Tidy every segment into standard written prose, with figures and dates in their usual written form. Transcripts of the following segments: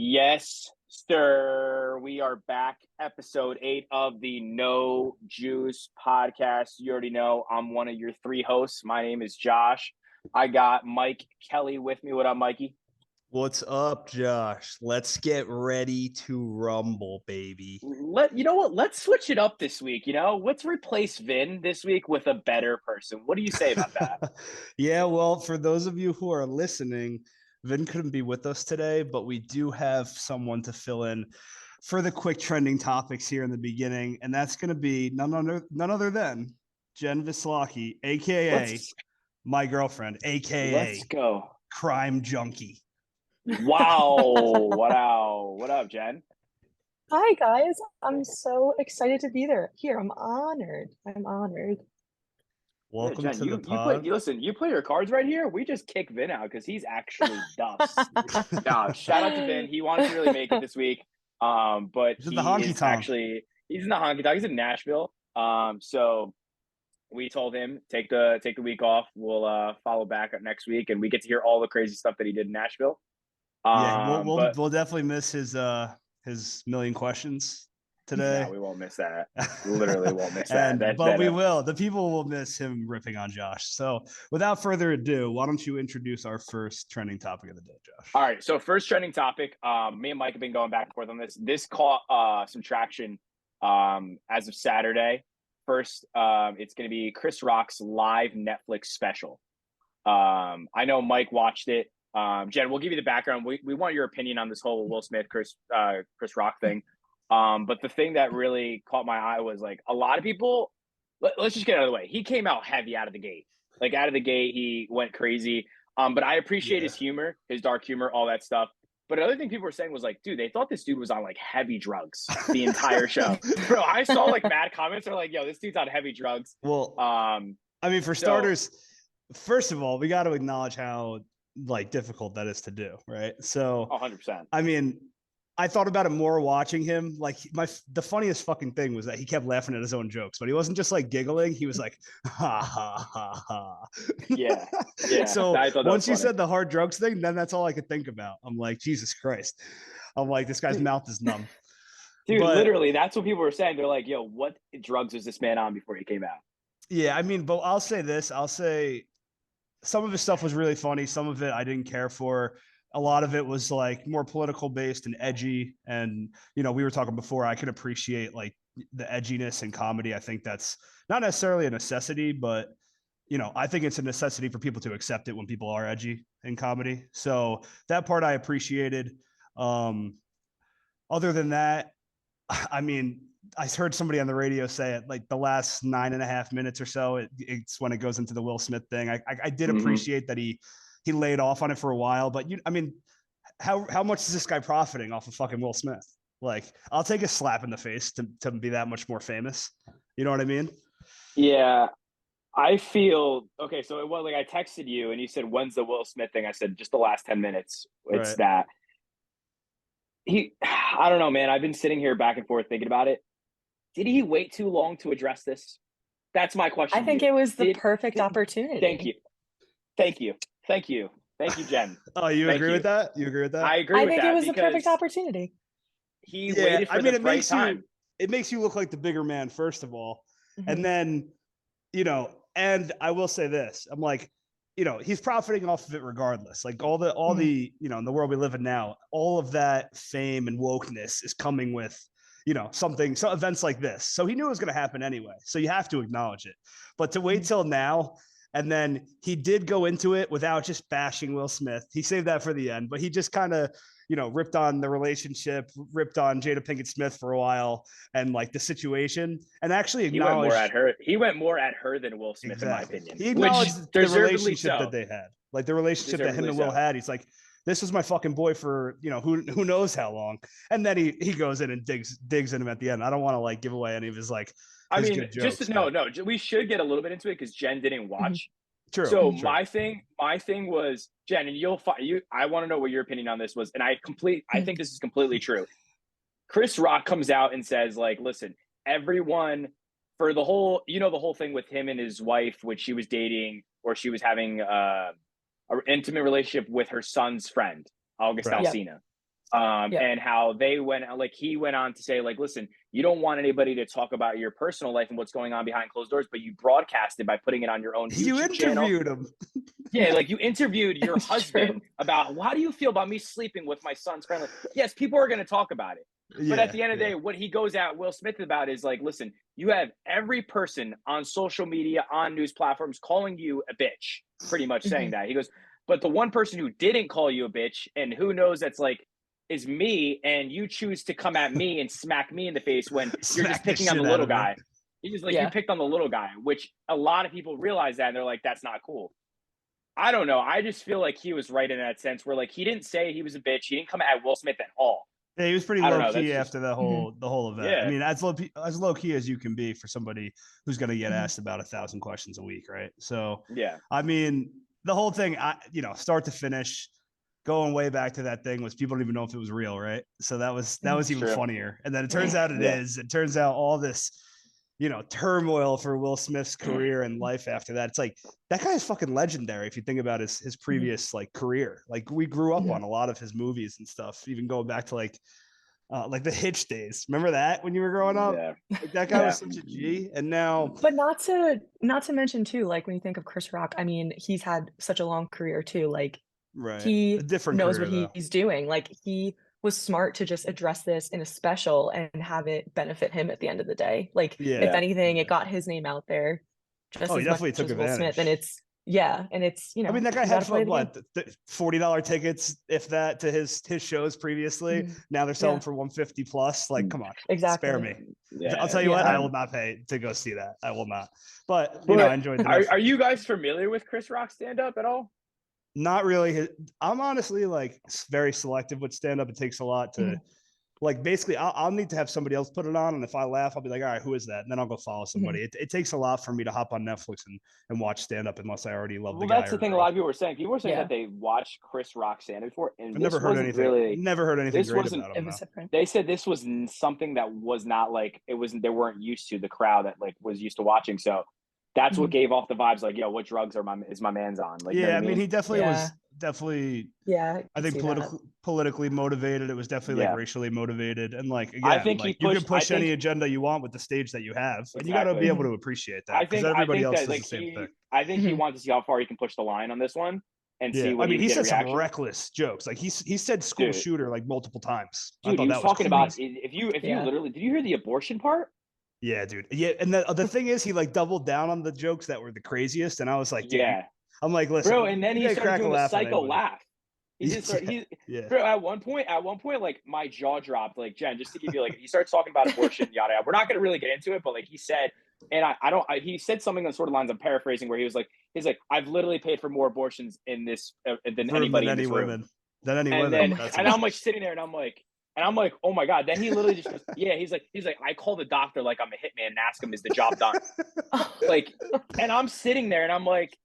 Yes, sir. We are back. Episode 8 of the No Juice podcast. You already know I'm one of your three hosts. My name is Josh. I got Mike Kelly with me. What up, Mikey? What's up, Josh? Let's get ready to rumble, baby. You know what? Let's switch it up this week. Let's replace Vin this week with a better person. What do you say about that? Yeah, well, for those of you who are listening, Vin couldn't be with us today, but we do have someone to fill in for the quick trending topics here in the beginning, and that's going to be none other than Jen Vislaki, aka my girlfriend, aka Let's go. Crime Junkie. Wow. Wow. What up, Jen? Hi, guys. I'm so excited to be here. I'm honored. Welcome to the pod. Listen, you play your cards right here. We just kick Vin out because he's actually dust. No, shout out to Vin. He wanted to really make it this week. But he's in the honky tonk. He's in the honky tonk. He's in Nashville. So we told him take the week off. We'll follow back up next week, and we get to hear all the crazy stuff that he did in Nashville. Yeah, we'll definitely miss his million questions today. No, we won't miss that. Literally won't miss that. But we will. The people will miss him ripping on Josh. So without further ado, why don't you introduce our first trending topic of the day, Josh? All right. So first trending topic. Me and Mike have been going back and forth on this. This caught some traction as of Saturday. First, it's going to be Chris Rock's live Netflix special. I know Mike watched it. Jen, we'll give you the background. We want your opinion on this whole Will Smith, Chris Rock thing. But the thing that really caught my eye was like a lot of people. Let's just get out of the way. He came out heavy out of the gate. Like out of the gate, he went crazy. But I appreciate his humor, his dark humor, all that stuff. But another thing people were saying was like, dude, they thought this dude was on like heavy drugs the entire show. Bro, I saw like mad comments. They're like, yo, this dude's on heavy drugs. Well, I mean, for starters, first of all, we got to acknowledge how like difficult that is to do, right? So 100%. I mean, I thought about it more watching him. Like the funniest fucking thing was that he kept laughing at his own jokes, but he wasn't just like giggling. He was like, ha ha ha ha. Yeah. So once you said the hard drugs thing, then that's all I could think about. I'm like, Jesus Christ. I'm like, this guy's mouth is numb. Dude, literally, that's what people were saying. They're like, yo, what drugs was this man on before he came out? Yeah, I mean, but I'll say this. I'll say some of his stuff was really funny. Some of it I didn't care for. A lot of it was like more political based and edgy. And, we were talking before, I could appreciate like the edginess in comedy. I think that's not necessarily a necessity, but, I think it's a necessity for people to accept it when people are edgy in comedy. So that part I appreciated. Other than that, I mean, I heard somebody on the radio say it like the last 9.5 minutes or so. It's when it goes into the Will Smith thing. I did appreciate that he laid off on it for a while, but I mean, how much is this guy profiting off of fucking Will Smith? Like, I'll take a slap in the face to be that much more famous. You know what I mean? Yeah, I feel okay. So it was like I texted you and you said, "When's the Will Smith thing?" I said, "Just the last 10 minutes." It's right. I don't know, man. I've been sitting here back and forth thinking about it. Did he wait too long to address this? That's my question. I think it was the perfect opportunity. Thank you, Jen. Oh, you agree with that? You agree with that? I agree with that. I think it was the perfect opportunity. He waited for the right time. It makes you look like the bigger man, first of all. And then, and I will say this. I'm like, he's profiting off of it regardless. Like all the, in the world we live in now, all of that fame and wokeness is coming with, events like this. So he knew it was going to happen anyway. So you have to acknowledge it. But to wait till now, and then he did go into it without just bashing Will Smith. He saved that for the end, but he just kind of, ripped on the relationship, ripped on Jada Pinkett Smith for a while, and like the situation, and actually acknowledged he went more at her than Will Smith, exactly. In my opinion. He acknowledged the relationship that they had, like the relationship that him and Will had. He's like, this was my fucking boy for, who knows how long. And then he goes in and digs in him at the end. I don't want to like give away any of his like, I mean, we should get a little bit into it because Jen didn't watch. True. So my thing was, Jen, and I want to know what your opinion on this was. And I think this is completely true. Chris Rock comes out and says like, listen, everyone for the whole, the whole thing with him and his wife, which she was dating or she was having an intimate relationship with her son's friend, August Alsina. And how they went, like, he went on to say, like, listen, you don't want anybody to talk about your personal life and what's going on behind closed doors, but you broadcast it by putting it on your own YouTube You interviewed channel. him. Yeah, like you interviewed your It's husband true. about, well, how do you feel about me sleeping with my son's friend? Like, yes, people are going to talk about it. But at the end of the day, what he goes at Will Smith about is like, listen, you have every person on social media, on news platforms calling you a bitch, pretty much saying that. He goes, but the one person who didn't call you a bitch, and who knows that's like, is me, and you choose to come at me and smack me in the face when you're just picking on the little guy. He just like, you picked on the little guy, which a lot of people realize that, and they're like, that's not cool. I don't know. I just feel like he was right in that sense where, like, he didn't say he was a bitch. He didn't come at Will Smith at all. Yeah, he was pretty low key after the whole event. Yeah. I mean, as low key as you can be for somebody who's going to get asked about 1,000 questions a week, right? So, yeah. I mean, the whole thing, start to finish, going way back to that thing was people don't even know if it was real, right? So that was even funnier. And then it turns out it is. It turns out all this, turmoil for Will Smith's career and life after that. It's like, that guy is fucking legendary if you think about his previous like career. Like, we grew up on a lot of his movies and stuff, even going back to like the Hitch days. Remember that when you were growing up? Yeah. Like, that guy was such a G. And now, but not to mention too, like when you think of Chris Rock, I mean, he's had such a long career too. Like, he knows what he's doing. Like, he was smart to just address this in a special and have it benefit him at the end of the day. Like, if anything, it got his name out there just as definitely much took as Will advantage. Smith. And it's I mean, that guy had $40 tickets, if that, to his shows previously. Now they're selling for $150 plus. Like, come on, spare me. I'll tell you what, I will not pay to go see that. I will not. But I enjoyed the Are you guys familiar with Chris Rock stand-up at all? Not really. I'm honestly like very selective with stand-up. It takes a lot to like, basically I'll need to have somebody else put it on, and if I laugh, I'll be like, all right, who is that? And then I'll go follow somebody. It takes a lot for me to hop on Netflix and watch stand-up unless I already love the guy. Well, that's the thing a lot of people were saying. People were saying that they watched Chris Rock stand-up before, and I've never heard anything great about him. They said this was something that was not like, it wasn't, they weren't used to, the crowd that like was used to watching. So that's what gave off the vibes, like, yo, what drugs is my man's on? Like, I mean, he definitely was I think politically motivated. It was definitely like racially motivated, and like, again, I think like, you can push any agenda you want with the stage that you have, and you got to be able to appreciate that. I think everybody else that, does like, the same thing. I think he wants to see how far he can push the line on this one and see what he said some reckless jokes. Like, he said school shooter like multiple times. Dude, he was talking about, if you literally, did you hear the abortion part? Yeah, dude. Yeah, and the thing is, he like doubled down on the jokes that were the craziest, and I was like, dude, I'm like, listen, bro. And then he started doing the psycho laugh. He just started, bro, at one point, like, my jaw dropped. Like, Jen, just to give you, like, he starts talking about abortion, yada yada. We're not going to really get into it, but like he said, and he said something on sort of lines, I'm paraphrasing, where he's like, I've literally paid for more abortions in this than anybody in this room. Than any women. Then, and I'm like sitting there, and I'm like, oh my God. Then he literally just goes, he's like, I call the doctor like I'm a hitman and ask him, is the job done? Like, and I'm sitting there and I'm like,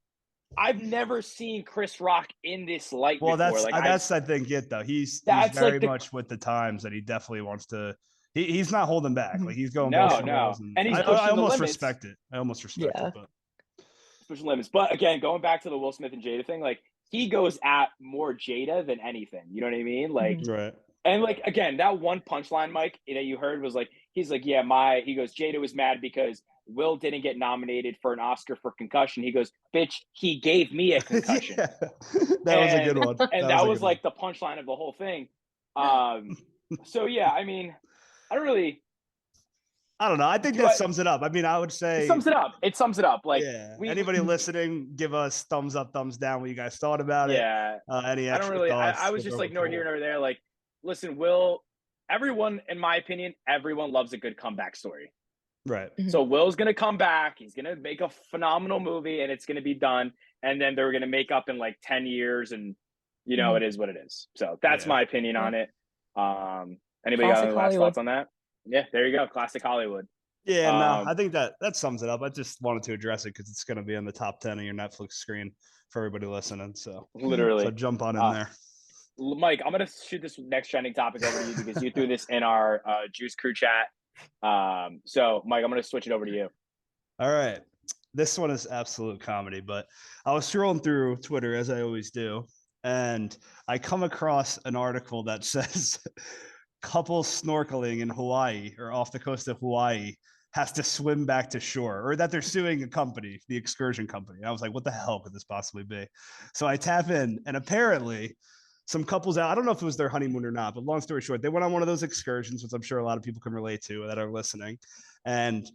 I've never seen Chris Rock in this light before. That's like, I think though. He's very much with the times, that he definitely wants to. He's not holding back. Like, he's going no. And he's pushing I almost the limits. respect it. I almost respect it. But pushing limits. But again, going back to the Will Smith and Jada thing, like, he goes at more Jada than anything. You know what I mean? Like, right. And like, again, that one punchline, Mike, that you heard was like, he's like, he goes, Jada was mad because Will didn't get nominated for an Oscar for concussion. He goes, bitch, he gave me a concussion. That was a good one. And that was like the punchline of the whole thing. So yeah, I mean, I don't know. I think that sums it up. I mean, I would say it sums it up. Like, anybody listening, give us thumbs up, thumbs down, what you guys thought about it. Any extra thoughts? I was just like, nor here nor there. Like, listen, everyone, in my opinion, everyone loves a good comeback story. Right. So Will's going to come back. He's going to make a phenomenal movie, and it's going to be done. And then they're going to make up in like 10 years, and it is what it is. So that's my opinion on it. Anybody got any last thoughts on that? Yeah, there you go. Classic Hollywood. Yeah, no, I think that sums it up. I just wanted to address it because it's going to be on the top 10 of your Netflix screen for everybody listening. So literally, so jump on in there. Mike, I'm going to shoot this next trending topic over to you because you threw this in our Juice Crew chat. So, Mike, I'm going to switch it over to you. All right. This one is absolute comedy, but I was scrolling through Twitter, as I always do, and I come across an article that says couple snorkeling in Hawaii or off the coast of Hawaii has to swim back to shore, or that they're suing a company, the excursion company. And I was like, what the hell could this possibly be? So I tap in, and apparently some couples out, I don't know if it was their honeymoon or not, but long story short, they went on one of those excursions, which I'm sure a lot of people can relate to that are listening. And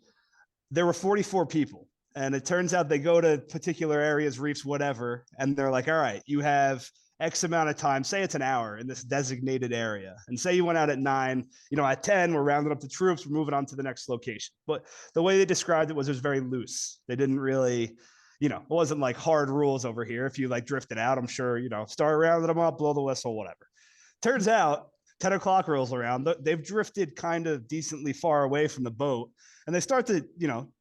there were 44 people. And it turns out they go to particular areas, reefs, whatever. And they're like, all right, you have X amount of time, say it's an hour in this designated area. And say you went out at 9, at 10, we're rounding up the troops, we're moving on to the next location. But the way they described it was very loose. They didn't really, it wasn't like hard rules over here. If you like drifted out, I'm sure, start rounding them up, blow the whistle, whatever. Turns out 10 o'clock rolls around. They've drifted kind of decently far away from the boat, and they start to,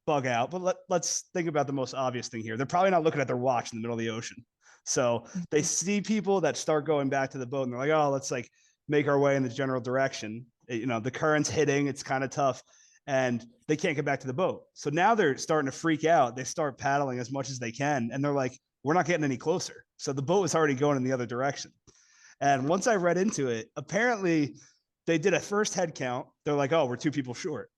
bug out. But let's think about the most obvious thing here. They're probably not looking at their watch in the middle of the ocean. So they see people that start going back to the boat, and they're like, oh, let's like make our way in the general direction. The current's hitting, it's kind of tough, and they can't get back to the boat. So now they're starting to freak out. They start paddling as much as they can, and they're like, we're not getting any closer. So the boat was already going in the other direction. And once I read into it, apparently they did a first head count. They're like, oh, we're 2 people short.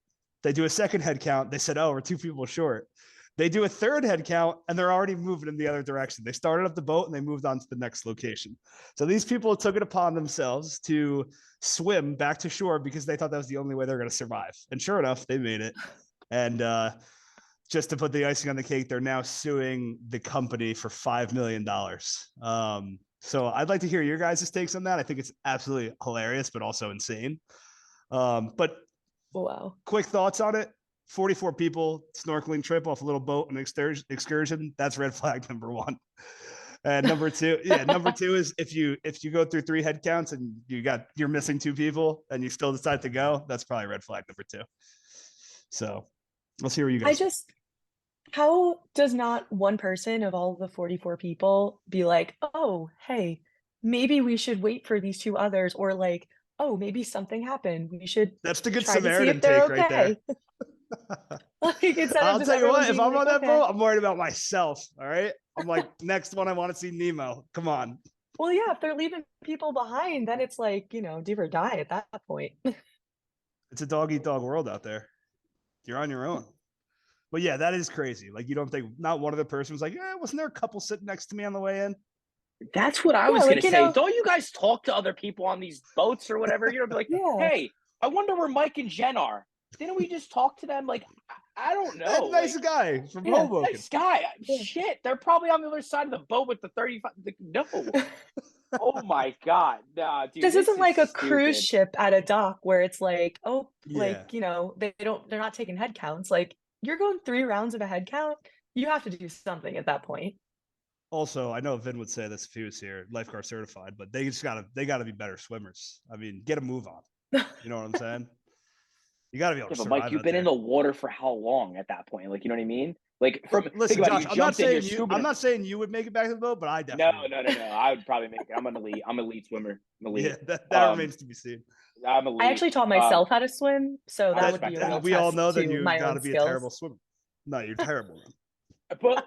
They do a second head count. They said, oh, we're 2 people short. They do a third head count, and they're already moving in the other direction. They started up the boat, and they moved on to the next location. So these people took it upon themselves to swim back to shore because they thought that was the only way they're going to survive. And sure enough, they made it. And just to put the icing on the cake, they're now suing the company for $5 million. So I'd like to hear your guys' takes on that. I think it's absolutely hilarious, but also insane. But wow, quick thoughts on it. 44 people, snorkeling trip off a little boat and excursion. That's red flag number 1. And number 2, number 2 is if you go through 3 head counts and you're missing 2 people and you still decide to go, that's probably red flag number 2. So let's hear what you guys. How does not one person of all the 44 people be like, oh, hey, maybe we should wait for these 2 others, or like, oh, maybe something happened. We should. That's the good try Samaritan to see if take they're okay. right there. I'll tell you what, if I'm on that boat, I'm worried about myself. All right. I'm like, next one, I want to see Nemo. Come on. Well, yeah, if they're leaving people behind, then it's like, do or die at that point. It's a dog eat dog world out there. You're on your own. But yeah, that is crazy. Like, you don't think not one of the person was like, yeah, wasn't there a couple sitting next to me on the way in? That's what I was going to say. Don't you guys talk to other people on these boats or whatever? Be like, hey, I wonder where Mike and Jen are. Didn't we just talk to them? Like, I don't know. That nice guy from Hoboken. Nice guy. Yeah. Shit, they're probably on the other side of the boat with the 35. No. Oh my God. Nah, dude, this isn't like a cruise ship at a dock where it's like, oh, like, they're not taking head counts. Like, you're going 3 rounds of a head count. You have to do something at that point. Also, I know Vin would say this if he was here, lifeguard certified, but they gotta be better swimmers. I mean, get a move on. You know what I'm saying? You got to be able to survive. But Mike, you've been in the water for how long at that point? Like, you know what I mean? Like, listen, Josh, I'm not saying you would make it back to the boat, but I definitely. No. I would probably make it. I'm an elite swimmer. I'm elite. Yeah, that remains to be seen. I'm elite. I actually taught myself how to swim, so that would be a real we all know that you got to be a terrible swimmer. No, you're terrible. But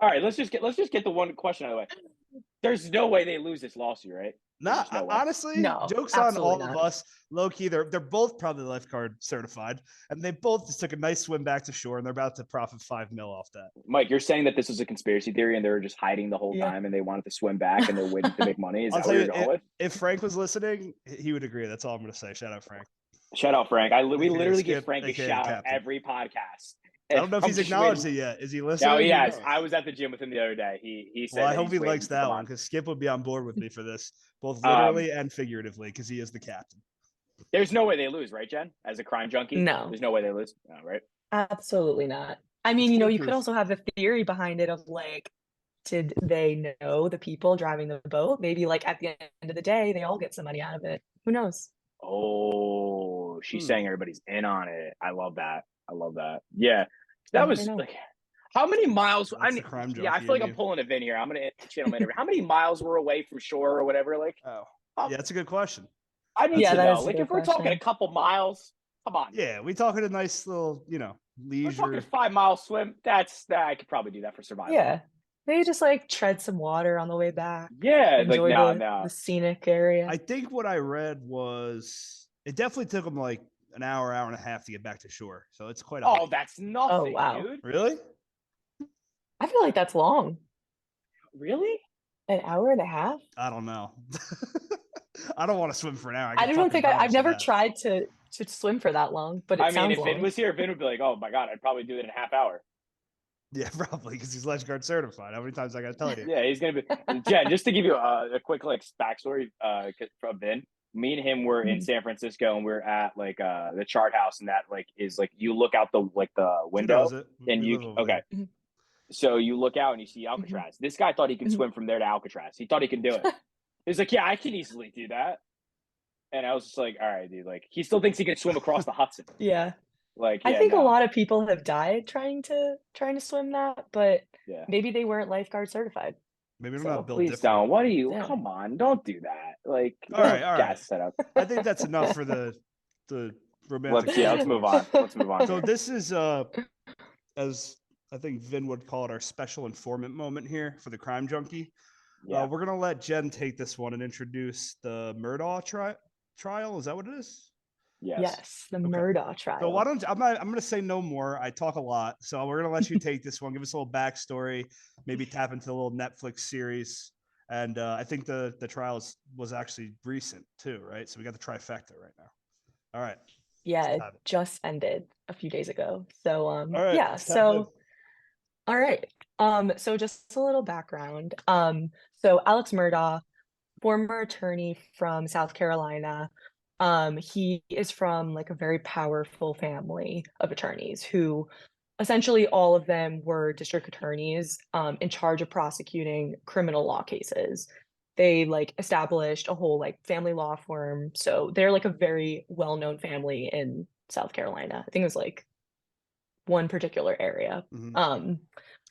all right, let's just get the one question out of the way. There's no way they lose this lawsuit, right? No, honestly, jokes on all of us. Low key, they're both probably lifeguard certified, and they both just took a nice swim back to shore, and they're about to profit $5 million off that. Mike, you're saying that this is a conspiracy theory, and they were just hiding the whole time, and they wanted to swim back, and they're waiting to make money. Is that what you're going with? If Frank was listening, he would agree. That's all I'm going to say. Shout out, Frank. Shout out, Frank. We literally give Frank a shout out every podcast. I don't know if he's acknowledged it yet. Is he listening? No, yes. I was at the gym with him the other day. He said. Well, I hope he likes that one because Skip would be on board with me for this, both literally and figuratively, because he is the captain. There's no way they lose, right, Jen? As a crime junkie, no, there's no way they lose. No, right? Absolutely not. I mean, you could also have the theory behind it of like, did they know the people driving the boat? Maybe like at the end of the day, they all get some money out of it. Who knows? Oh, she's saying everybody's in on it. I love that. Yeah, that was like, how many miles? I feel like I'm pulling a Vin here. I'm gonna channel my interview. How many miles were away from shore or whatever? Like, yeah, that's a good question. I need to know. Like, if we're talking a couple miles, come on. Yeah, we talking a nice little, leisure. We're talking 5 mile swim. That I could probably do that for survival. Yeah, Maybe just like tread some water on the way back. Yeah, like Enjoy the scenic area. I think what I read was it definitely took him like an hour and a half to get back to shore. So it's quite a hike. That's nothing, wow. dude. Really? I feel like that's long. Really? An hour and a half? I don't know. I don't want to swim for an hour. I don't think I've never tried to swim for that long, but it sounds if long. Vin was here, Vin would be like, "Oh my god, I'd probably do it in a half hour." Yeah, probably because he's lifeguard certified. How many times I got to tell you? Yeah, he's gonna be. Yeah, just to give you a quick like backstory from Vin. Me and him were in San Francisco, and we're at like the Chart House, and that like is like you look out the window, and you okay. So you look out and you see Alcatraz. This guy thought he could swim from there to Alcatraz. He thought he could do it. He's like, "Yeah, I can easily do that." And I was just like, "All right, dude." Like, he still thinks he could swim across the Hudson. Yeah. Like, I think a lot of people have died trying to swim that, but maybe they weren't lifeguard certified. Maybe they're not built please different. don't. What are you? Come on, don't do that. Like, all right. Setup. I think that's enough for the romantic. Let's move on. Let's move on. So this is as I think Vin would call it, our special informant moment here for the crime junkie. Yeah. We're gonna let Jen take this one and introduce the Murdaugh trial. Is that what it is? Yes, the Murdaugh trial. So why don't I'm gonna say no more. I talk a lot, so we're gonna let you take this one. Give us a little backstory, maybe tap into a little Netflix series. And I think the trial was actually recent too, right? So we got the trifecta right now. All right. Yeah, it just ended a few days ago. So all right, yeah, so all right. So just a little background. So Alex Murdaugh, former attorney from South Carolina. He is from like a very powerful family of attorneys who essentially all of them were district attorneys in charge of prosecuting criminal law cases. They like established a whole like family law firm. So they're like a very well-known family in South Carolina. I think it was like one particular area.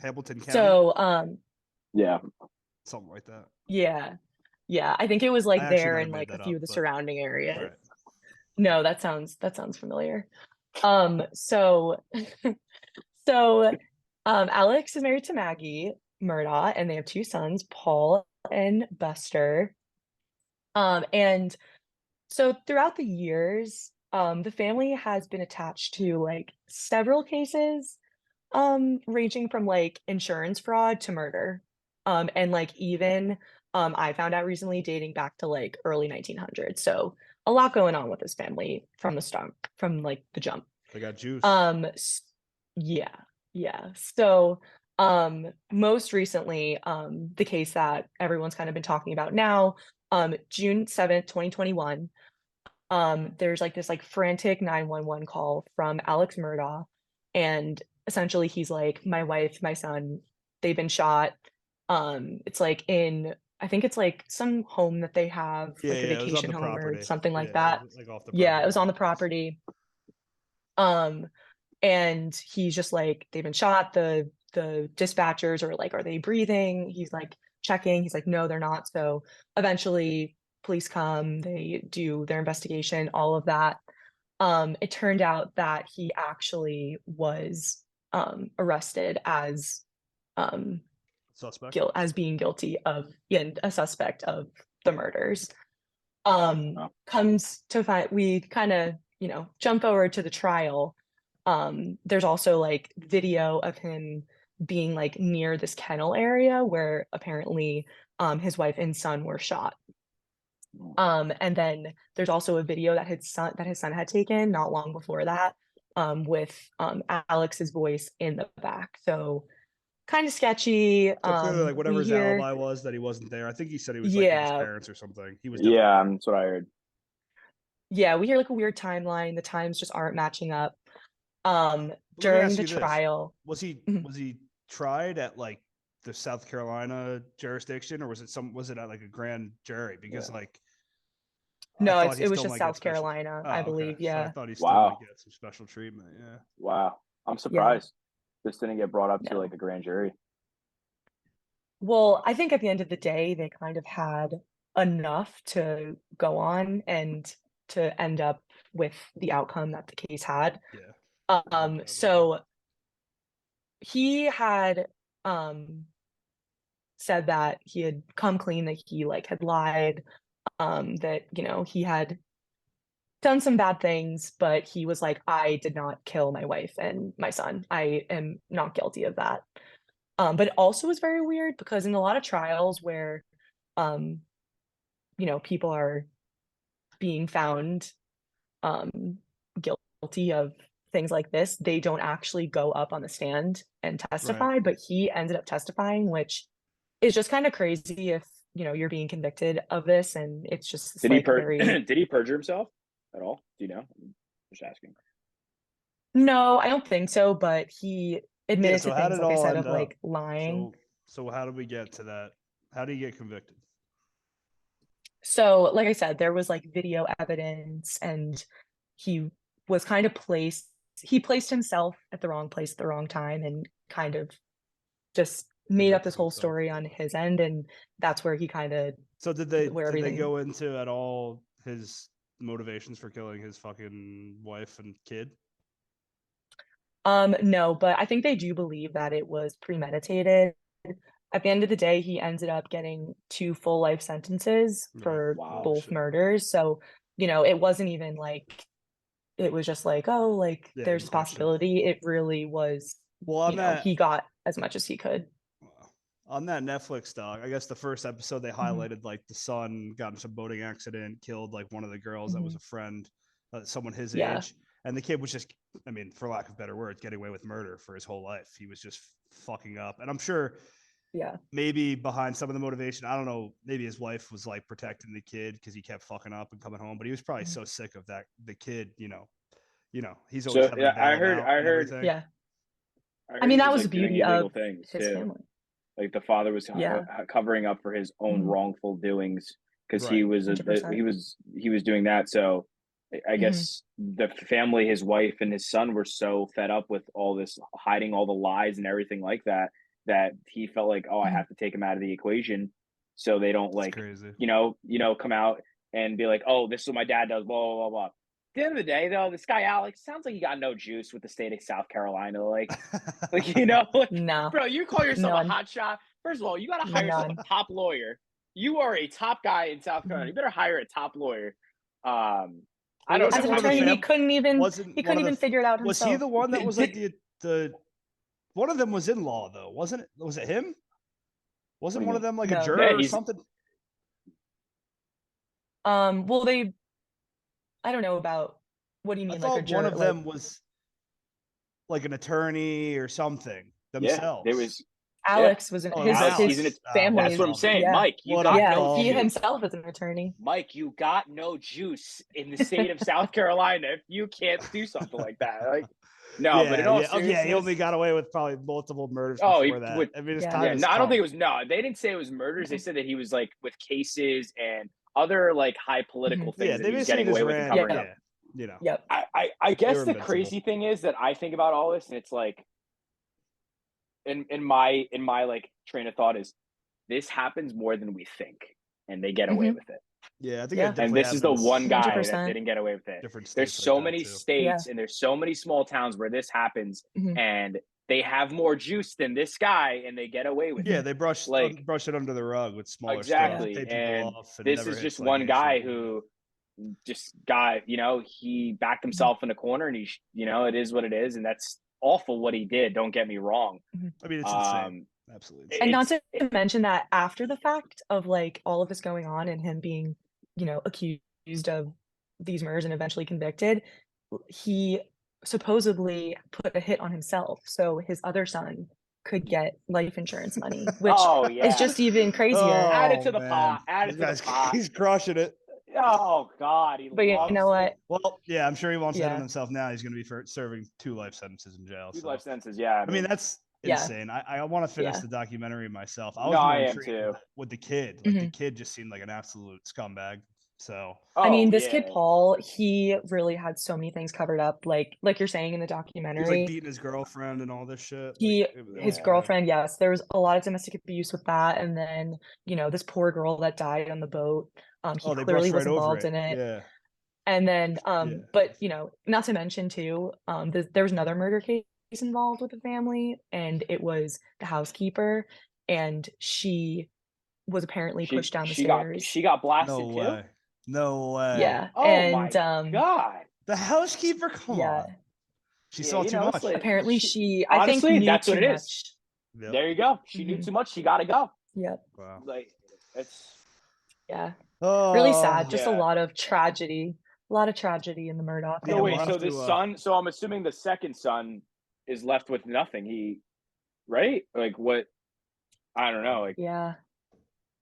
Hamilton County. So yeah. Something like that. Yeah. I think it was like there and like a few of the surrounding areas. Right. No, that sounds familiar. So Alex is married to Maggie Murdaugh, and they have two sons, Paul and Buster. And so throughout the years, the family has been attached to like several cases, ranging from like insurance fraud to murder. And like even I found out recently dating back to like early 1900s. So a lot going on with this family from the start, from like the jump. They got juice. Yeah. So most recently, the case that everyone's kind of been talking about now, June 7th, 2021, there's like this like frantic 911 call from Alex Murdaugh, and essentially he's like, my wife, my son, they've been shot. It's like I think it's like some home that they have, like a vacation home or something like that. It was on the property. And he's just like, they've been shot. The dispatchers are like, are they breathing? He's like checking. He's like, no, they're not. So eventually police come, they do their investigation, all of that. It turned out that he actually was arrested as suspect, as being guilty of a suspect of the murders. Comes to find, we kind of jump over to the trial. There's also like video of him being like near this kennel area where apparently his wife and son were shot. And then there's also a video that his son had taken not long before that, with Alex's voice in the back. So kind of sketchy. So clearly, like whatever his alibi was, that he wasn't there. I think he said he was like with his parents or something. He was. That's what I heard. Yeah, we hear like a weird timeline. The times just aren't matching up. During the trial, was he tried at like the South Carolina jurisdiction, or was it at like a grand jury? Because like, no, it was just South Carolina, I believe. Okay. Yeah, so I thought he still might get some special treatment. Yeah. Wow, I'm surprised this didn't get brought up to like a grand jury. Well, I think at the end of the day, they kind of had enough to go on and to end up with the outcome that the case had. Yeah. So he had said that he had come clean, that he like had lied, that, you know, he had done some bad things, but he was like, I did not kill my wife and my son. I am not guilty of that. But it also was very weird because in a lot of trials where, you know, people are being found guilty of things like this, they don't actually go up on the stand and testify, Right. but he ended up testifying, which is just kind of crazy if, you know, you're being convicted of this and it's just this, Did like, he very... did he perjure himself at all? Do you know? I'm just asking. No, I don't think so, but he admitted so to how things, did like I all said, end of up? like lying. So how did we get to that? How do you get convicted? So, like I said, there was like video evidence, and he was kind of he placed himself at the wrong place at the wrong time and kind of just made up this whole story on his end, and that's where he kind of... So did they go into at all his motivations for killing his fucking wife and kid? No, but I think they do believe that it was premeditated. At the end of the day, he ended up getting 2 full life sentences for both murders. So, you know, it wasn't even like, it was just like, oh, like there's a possibility. It really was, well, you know, he got as much as he could. On that Netflix doc, I guess the first episode they highlighted like the son got into a boating accident, killed like one of the girls that was a friend, someone his age, and the kid was just, I mean, for lack of better words, getting away with murder for his whole life. He was just fucking up, and I'm sure, maybe behind some of the motivation, I don't know, maybe his wife was like protecting the kid because he kept fucking up and coming home, but he was probably so sick of that, the kid, you know, he's always having I heard, yeah. I mean, that was like the beauty of his family. Like the father was covering up for his own wrongful doings because he was he was doing that. So I guess the family, his wife and his son, were so fed up with all this hiding, all the lies and everything like that, that he felt like, oh, I have to take him out of the equation, so they don't like, you know, come out and be like, oh, this is what my dad does, blah blah blah blah. At the end of the day, though, this guy Alex sounds like he got no juice with the state of South Carolina. Like, you know, like, no, bro, you call yourself a hot shot. First of all, you got to hire yourself a top lawyer. You are a top guy in South Carolina. You better hire a top lawyer. I don't know. As an attorney, he couldn't even figure it out himself. Was he the one that was like the one of them was in law though, wasn't it? Was it him? Wasn't one of them like a juror or something? Well, I don't know about, what do you mean, like a juror? One of them was like an attorney or something themselves. There was Alex was his family. That's what I'm saying, Mike. He himself is an attorney. Mike, you got no juice in the state of South Carolina if you can't do something like that. Like, no, but in all seriousness, he only got away with probably multiple murders before that. I mean, I don't think it was. No, they didn't say it was murders. They said that he was like with cases and other like high political things that he was getting away with and covering up. You know, I guess the crazy thing is that I think about all this, and it's like, in my like train of thought is, this happens more than we think, and they get away with it. Yeah, I think and this is the one guy 100%. That didn't get away with it. There's so many states and there's so many small towns where this happens, and they have more juice than this guy, and they get away with it. Yeah, they brush it under the rug with smaller stuff. And this is just one guy who just got, you know, he backed himself in a corner, and he, you know, it is what it is, and that's awful what he did. Don't get me wrong. I mean, it's insane. Absolutely. And not to mention that after the fact of like all of this going on and him being, you know, accused of these murders and eventually convicted, he supposedly put a hit on himself so his other son could get life insurance money, which is just even crazier. Add it to the pot. Add it to the pot. He's crushing it. Oh God! But you know what? Well, yeah, I'm sure he wants to hit on himself now. He's going to be serving 2 life sentences in jail. 2 life sentences, yeah. I mean, that's insane. I want to finish the documentary myself. I was intrigued too. With the kid. Like the kid just seemed like an absolute scumbag. So I mean, this kid Paul, he really had so many things covered up. Like you're saying in the documentary, he's like beating his girlfriend and all this shit. His girlfriend, yes, there was a lot of domestic abuse with that, and then, you know, this poor girl that died on the boat. He clearly was involved in it. Yeah. And then, but you know, not to mention too, there was another murder case involved with the family, and it was the housekeeper. and she was apparently pushed down the stairs. She got blasted no too. Way. No way. Yeah. Oh and my god. The housekeeper. Come on. She saw too much. Like, apparently she honestly, I think knew that's what too it much. is. Yep. There you go. She knew too much. She got to go. Yep. Wow. Like it's. Yeah. Oh, really sad. Just a lot of tragedy. A lot of tragedy in the Murdaugh family. So wait, so the son. So I'm assuming the second son is left with nothing. Right? Like what? I don't know. Like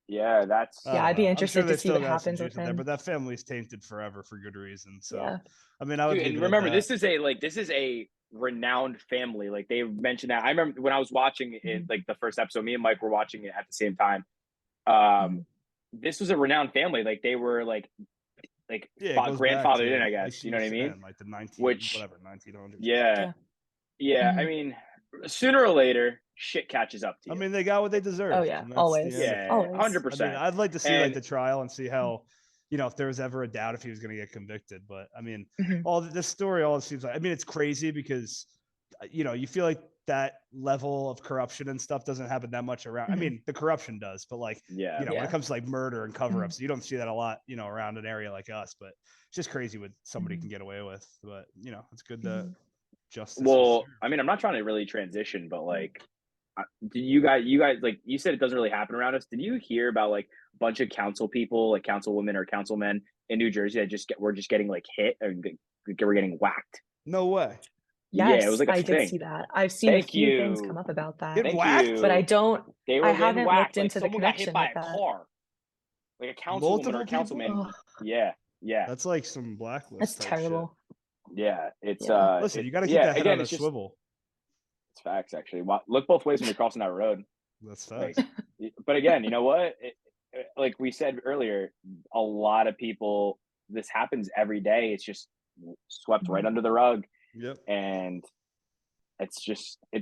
yeah, that's I'd be interested to see what happens with him. There, but that family's tainted forever for good reason. So I mean, I would. And remember, this is a renowned family. Like they mentioned that. I remember when I was watching it, like the first episode, me and Mike were watching it at the same time. This was a renowned family. Like they were like grandfathered in, I guess. You know what I mean? Like the 1900s. Yeah. I mean, sooner or later, shit catches up to you. I mean, they got what they deserve. Oh yeah, always. Yeah, 100%. I mean, I'd like to see like the trial and see how, if there was ever a doubt if he was going to get convicted. But I mean, all this story, all it seems like. I mean, it's crazy because, you feel like that level of corruption and stuff doesn't happen that much around. I mean, the corruption does, but like, when it comes to like murder and cover-ups, you don't see that a lot, around an area like us. But it's just crazy what somebody can get away with. But it's good that justice. Well, I mean, I'm not trying to really transition, but like, do you guys like you said it doesn't really happen around us? Did you hear about like a bunch of council people, like councilwomen or councilmen in New Jersey that were just getting like hit or were getting whacked? No way. Yes, yeah, it was like a thing. did see that. I've seen a few things come up about that. But I don't. I haven't looked into the someone got connection hit by with a that. car, like a councilwoman or a councilman. Yeah. That's like some blacklist. That's terrible. Shit. Yeah, it's Listen, you got to keep that head on a swivel. It's facts, actually. Look both ways when you're crossing that road. That's facts. But again, you know what? Like we said earlier, a lot of people. This happens every day. It's just swept right under the rug. Yep. And it's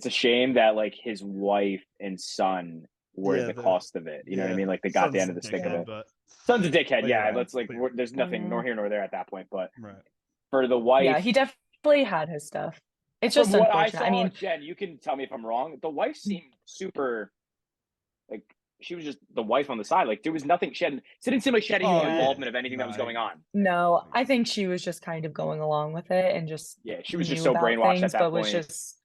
a shame that like his wife and son were the cost of it. You know what I mean? Like they got the end of the stick of it. Son's a dickhead. Let's like. There's nothing nor here nor there at that point. But for the wife, he definitely had his stuff. It's just what unfortunate. I mean, Jen, you can tell me if I'm wrong. The wife seemed super, like she was just the wife on the side. Like there was nothing. It didn't seem like she had any involvement of anything that was going on. No, I think she was just kind of going along with it and just she was just so brainwashed at that point. Was just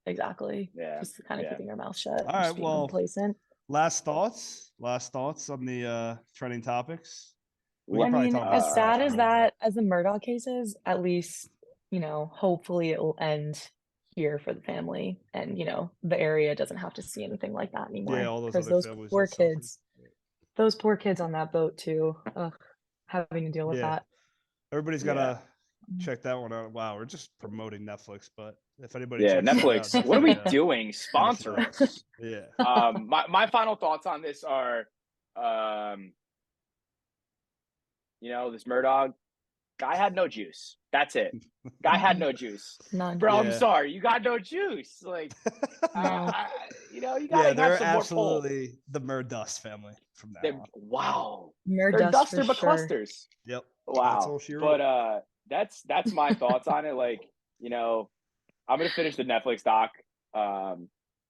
exactly. Just kind of keeping her mouth shut. All right, well, complacent. Last thoughts on the trending topics. I mean, as sad as the Murdaugh case is, at least. Hopefully it will end here for the family and, the area doesn't have to see anything like that anymore. Yeah, all those because those poor kids on that boat too, having to deal with that. Everybody's got to check that one out. Wow, we're just promoting Netflix, but if anybody Netflix, what are we doing? Sponsor us. My final thoughts on this are, this Murdaugh guy had no juice. That's it. Guy had no juice. None. Bro, I'm sorry. You got no juice. Like, you gotta they're have some absolutely the Murdust family from that. Wow. Murdust they're clusters. Yep. Wow. But that's my thoughts on it. Like, I'm gonna finish the Netflix doc.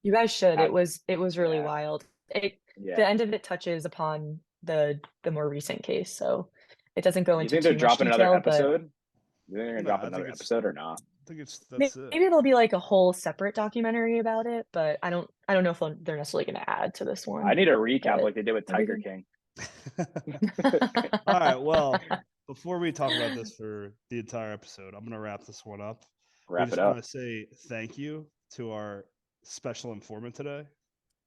You guys should. It was really wild. The end of it touches upon the more recent case, so it doesn't go into too much detail. You think they're dropping another episode? You think they're gonna drop another episode or not? I think maybe there'll be like a whole separate documentary about it, but I don't know if they're necessarily going to add to this one. I need a recap like they did with Tiger King. All right. Well, before we talk about this for the entire episode, I'm going to wrap this one up. I just want to say thank you to our special informant today,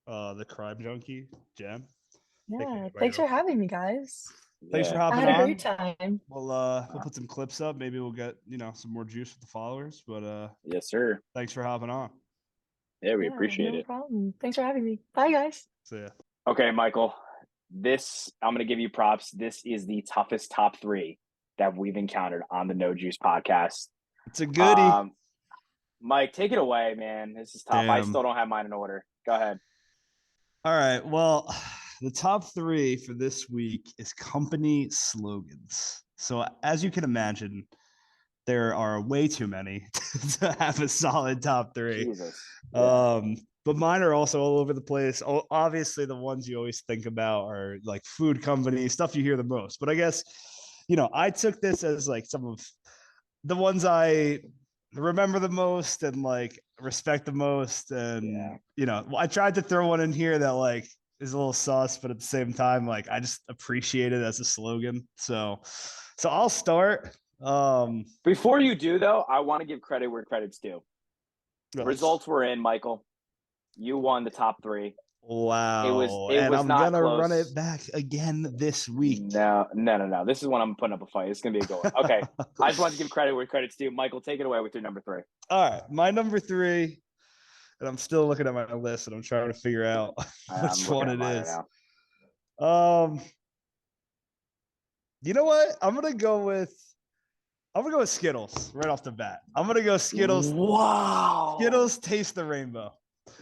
the crime junkie, Jem. Yeah, thanks for having me, guys. Thanks for hopping on. I had a great time. We'll put some clips up. Maybe we'll get some more juice with the followers. But yes, sir. Thanks for hopping on. Yeah, we appreciate it. No problem. Thanks for having me. Bye, guys. See ya. Okay, Michael. I'm gonna give you props. This is the toughest top 3 that we've encountered on the No Juice podcast. It's a goodie. Mike, take it away, man. This is tough. I still don't have mine in order. Go ahead. All right. Well, the top 3 for this week is company slogans. So as you can imagine, there are way too many to have a solid top 3. Jesus. but mine are also all over the place. Obviously, the ones you always think about are like food companies, stuff you hear the most. But I guess, I took this as like some of the ones I remember the most and like respect the most. And, I tried to throw one in here that like is a little sus, but at the same time, like I just appreciate it as a slogan. So I'll start. Before you do, though, I want to give credit where credit's due. Results were in, Michael. You won the top 3. Wow. It was and I'm not gonna close. run it back again this week. No. This is when I'm putting up a fight. It's gonna be a good one. Okay. I just wanted to give credit where credit's due. Michael, take it away with your number 3. All right. My number 3, and I'm still looking at my list and I'm trying to figure out which one it is. Right, you know what? I'm gonna go with Skittles right off the bat. I'm gonna go Skittles. Wow. Skittles taste the rainbow.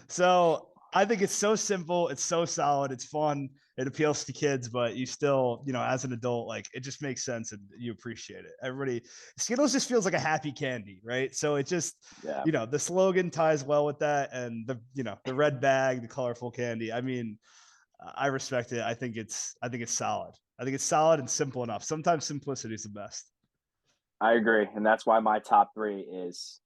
So I think it's so simple. It's so solid. It's fun. It appeals to kids, but you still, as an adult, like it just makes sense and you appreciate it. Skittles just feels like a happy candy, right? So it just, the slogan ties well with that, and the red bag, the colorful candy. I mean, I respect it. I think it's solid. I think it's solid and simple enough. Sometimes simplicity is the best. I agree, and that's why my top 3 is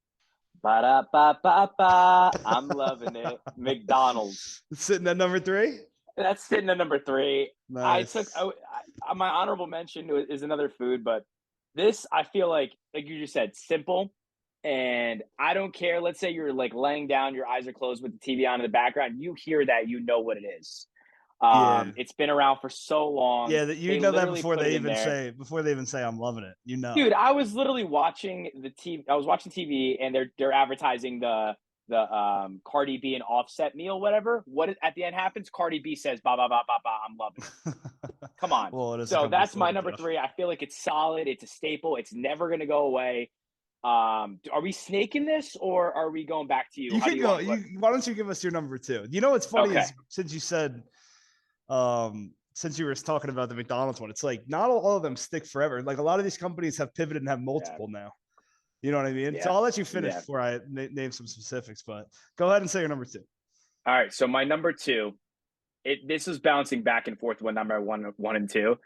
ba-da-ba-ba-ba. I'm loving it. McDonald's. It's sitting at number 3? That's sitting at number 3. Nice. My honorable mention is another food, but this, I feel like you just said, simple, and I don't care. Let's say you're like laying down, your eyes are closed with the TV on in the background. You hear that, you know what it is. It's been around for so long. Yeah, that you know that before they even say I'm loving it. Dude, I was literally watching the TV. I was watching TV, and they're advertising the Cardi B and Offset meal, whatever. What at the end happens? Cardi B says, "Ba ba ba ba ba." I'm loving it. Come on. Well, so that's my number 3. I feel like it's solid. It's a staple. It's never gonna go away. Are we snaking this, or are we going back to you? You can go. Why don't you give us your number 2? You know what's funny is since you said. Since you were talking about the McDonald's one, it's like not all of them stick forever. Like a lot of these companies have pivoted and have multiple now. You know what I mean? Yeah. So I'll let you finish before I name some specifics, but go ahead and say your number 2. All right. So my number 2, this is bouncing back and forth with number one and 2.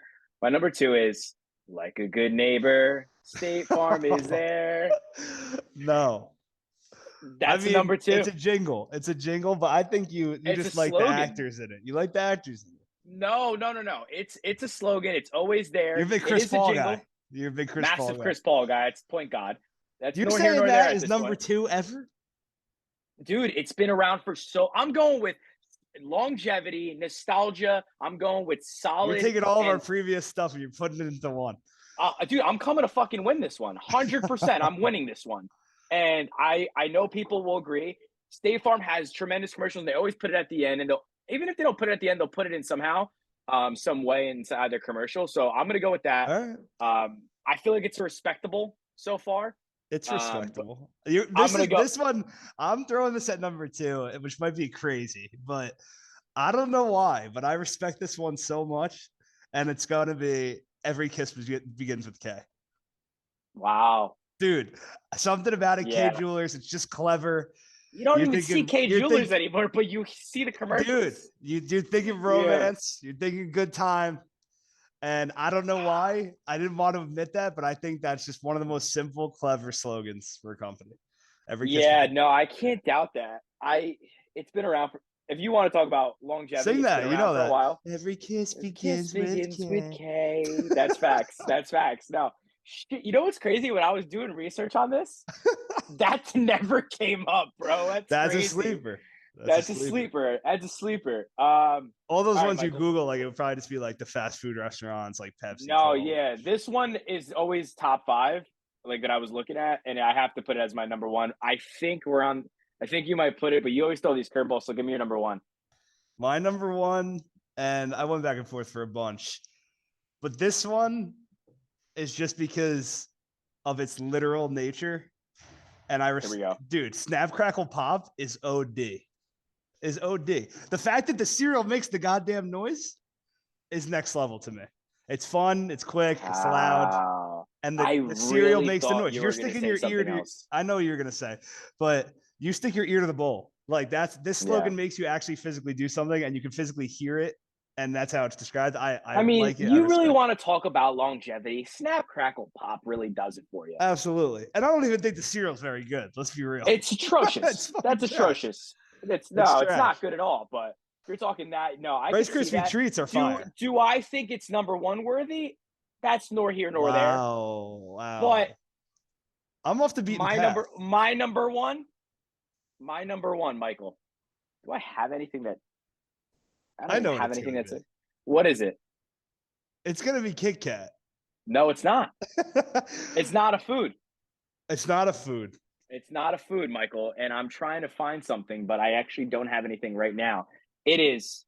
My number 2 is like a good neighbor, State Farm is there. No. That's number 2. It's a jingle. But I think you just like the actors in it. You like the actors in it. No. It's a slogan. It's always there. You're a big Chris Paul guy. You're a big Chris Paul guy. Massive Chris Paul guy. It's point God. That's you're saying that is number 2 ever? Dude, it's been around for I'm going with longevity, nostalgia. I'm going with solid. You're taking all of our previous stuff and you're putting it into one. Dude, I'm coming to fucking win this one. 100%. I'm winning this one. And I know people will agree. State Farm has tremendous commercials, and they always put it at the end. And even if they don't put it at the end, they'll put it in somehow, some way inside their commercial. So I'm gonna go with that. Right. I feel like it's respectable so far. It's respectable. This one, I'm throwing this at number 2, which might be crazy, but I don't know why. But I respect this one so much, and it's gonna be Every Kiss Begins with K. Wow. Dude, something about it, K Jewelers. It's just clever. You don't even see K Jewelers anymore, but you see the commercials. Dude, you're thinking romance. You're thinking good time. And I don't know why. I didn't want to admit that, but I think that's just one of the most simple, clever slogans for a company. No, I can't doubt that. It's been around for. If you want to talk about longevity, sing that. You know that. For a while. Every kiss begins with K. That's facts. That's facts. No. You know what's crazy? When I was doing research on this, that never came up, bro. That's crazy. A sleeper. That's a sleeper. That's a sleeper. All those ones you Google, like it would probably just be like the fast food restaurants, like Pepsi. No, yeah, this one is always top 5, like that I was looking at, and I have to put it as my number 1. I think you might put it, but you always throw these curveballs. So give me your number 1. My number 1, and I went back and forth for a bunch, but this one is just because of its literal nature. And Here we go. Dude, Snap Crackle Pop is OD. The fact that the cereal makes the goddamn noise is next level to me. It's fun, it's quick, it's loud, and the cereal makes the noise. You're sticking your ear to. I know what you're gonna say, but you stick your ear to the bowl Like this slogan makes you actually physically do something, and you can physically hear it, and that's how it's described. I mean, like it. You really want to talk about longevity? Snap, crackle, pop really does it for you. Absolutely, and I don't even think the cereal's very good. Let's be real. It's atrocious. That's atrocious. It's not good at all. But you're talking that. No, Rice Krispie treats are fire. Do I think it's number one worthy? That's nor here nor there. Wow. But I'm off the beaten path. My number one, Michael. Do I have anything that? I don't have anything that's. What is it? It's gonna be Kit Kat. No, it's not. It's not a food. It's not a food. It's not a food, Michael. And I'm trying to find something, but I actually don't have anything right now. It is.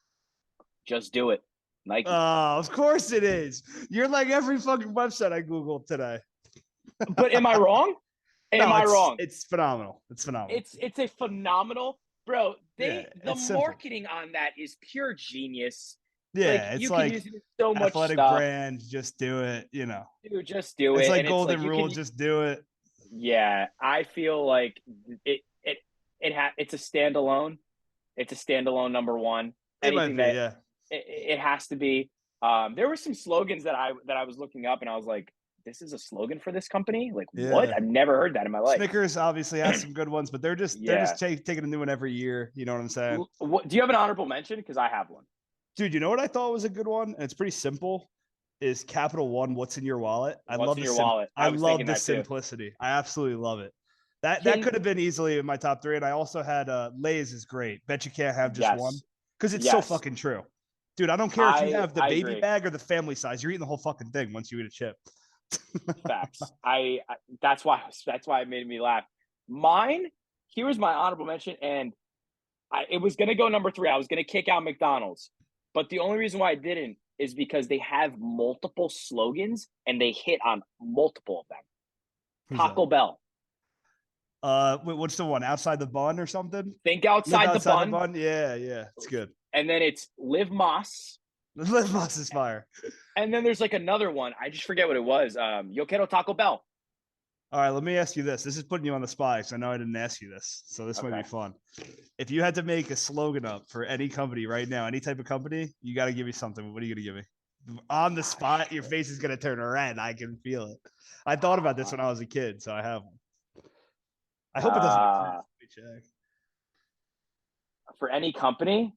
Just do it, Nike. Oh, of course it is. You're like every fucking website I Googled today. But am I wrong? Am I wrong? It's phenomenal. It's phenomenal. It's a phenomenal, bro. The marketing on that is pure genius. Yeah, like, it's like use it in so much athletic stuff. Brand. Just do it. You know, dude, just do it. It's like golden rule. Just do it. Yeah, I feel like it's a standalone. It's a standalone number one. It has to be. There were some slogans that I was looking up, and I was like, this is a slogan for this company? Like, what? I've never heard that in my life. Snickers obviously has some good ones, but they're just taking a new one every year. You know what I'm saying? Do you have an honorable mention? Because I have one. Dude, you know what I thought was a good one? And it's pretty simple. Is Capital One, what's in your wallet? I love the simplicity. I absolutely love it. That could have been easily in my top three. And I also had Lay's is great. Bet you can't have just one. Because it's so fucking true. Dude, I don't care if you have the baby bag or the family size. You're eating the whole fucking thing once you eat a chip. Facts. That's why it made me laugh. Mine, here was my honorable mention, and it was gonna go number 3. I was gonna kick out McDonald's, but the only reason why I didn't is because they have multiple slogans and they hit on multiple of them. Taco Bell. What's the one? Outside the bun or something? Think outside the bun. Yeah, it's good. And then it's Live Más. Live Más is fire. And then there's like another one. I just forget what it was. Yo quiero Taco Bell. All right, let me ask you this. This is putting you on the spot because I know I didn't ask you this. So this might be fun. If you had to make a slogan up for any company right now, any type of company, you got to give me something. What are you going to give me? On the spot, your face is going to turn red. I can feel it. I thought about this when I was a kid, so I have one. I hope it doesn't check. For any company?